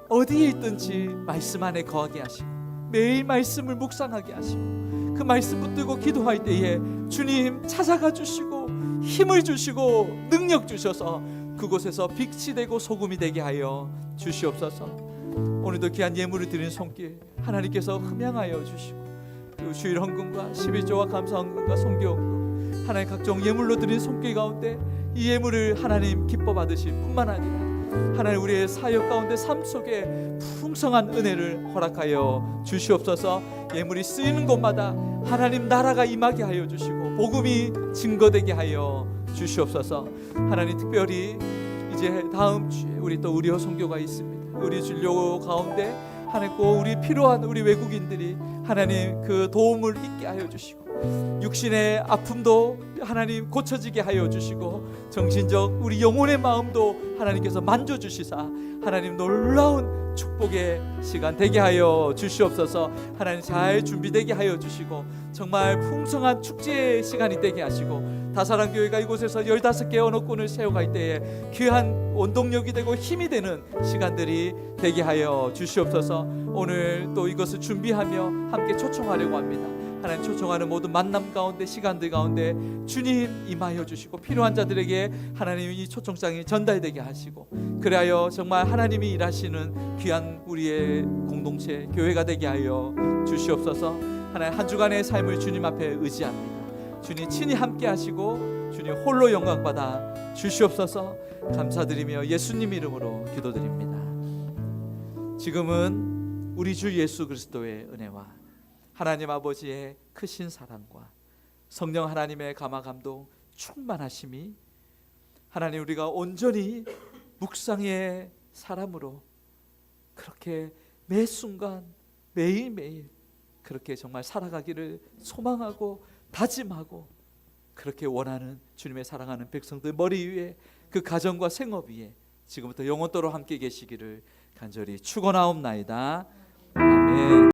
어디에 있든지 말씀 안에 거하게 하시고 매일 말씀을 묵상하게 하시고 그 말씀 붙들고 기도할 때에 주님 찾아가 주시고 힘을 주시고 능력 주셔서 그곳에서 빛이 되고 소금이 되게 하여 주시옵소서. 오늘도 귀한 예물을 드리는 손길 하나님께서 흠양하여 주시고 주일 헌금과 11조와 감사 헌금과 선교 헌금 하나님 각종 예물로 드린 손길 가운데 이 예물을 하나님 기뻐 받으실 뿐만 아니라 하나님 우리의 사역 가운데 삶 속에 풍성한 은혜를 허락하여 주시옵소서. 예물이 쓰이는 곳마다 하나님 나라가 임하게 하여 주시고 복음이 증거되게 하여 주시옵소서. 하나님 특별히 이제 다음 주에 우리 또 의료 선교가 있습니다. 의료 진료 가운데 하나님 꼭 우리 필요한 우리 외국인들이 하나님 그 도움을 있게 하여 주시고 육신의 아픔도 하나님 고쳐지게 하여 주시고 정신적 우리 영혼의 마음도 하나님께서 만져주시사 하나님 놀라운 축복의 시간 되게 하여 주시옵소서. 하나님 잘 준비되게 하여 주시고 정말 풍성한 축제의 시간이 되게 하시고 다사랑교회가 이곳에서 15개 언어권을 세워갈 때에 귀한 원동력이 되고 힘이 되는 시간들이 되게 하여 주시옵소서. 오늘 또 이것을 준비하며 함께 초청하려고 합니다. 하나님 초청하는 모든 만남 가운데 시간들 가운데 주님 임하여 주시고 필요한 자들에게 하나님 이 초청장이 전달되게 하시고 그리하여 정말 하나님이 일하시는 귀한 우리의 공동체 교회가 되게 하여 주시옵소서. 하나님 한 주간의 삶을 주님 앞에 의지합니다. 주님 친히 함께 하시고 주님 홀로 영광 받아 주시옵소서. 감사드리며 예수님 이름으로 기도드립니다. 지금은 우리 주 예수 그리스도의 은혜와 하나님 아버지의 크신 사랑과 성령 하나님의 감화감동 충만하심이 하나님 우리가 온전히 묵상의 사람으로 그렇게 매 순간 매일매일 그렇게 정말 살아가기를 소망하고 다짐하고 그렇게 원하는 주님의 사랑하는 백성들 머리 위에 그 가정과 생업 위에 지금부터 영원토록 함께 계시기를 간절히 축원하옵나이다. 아멘.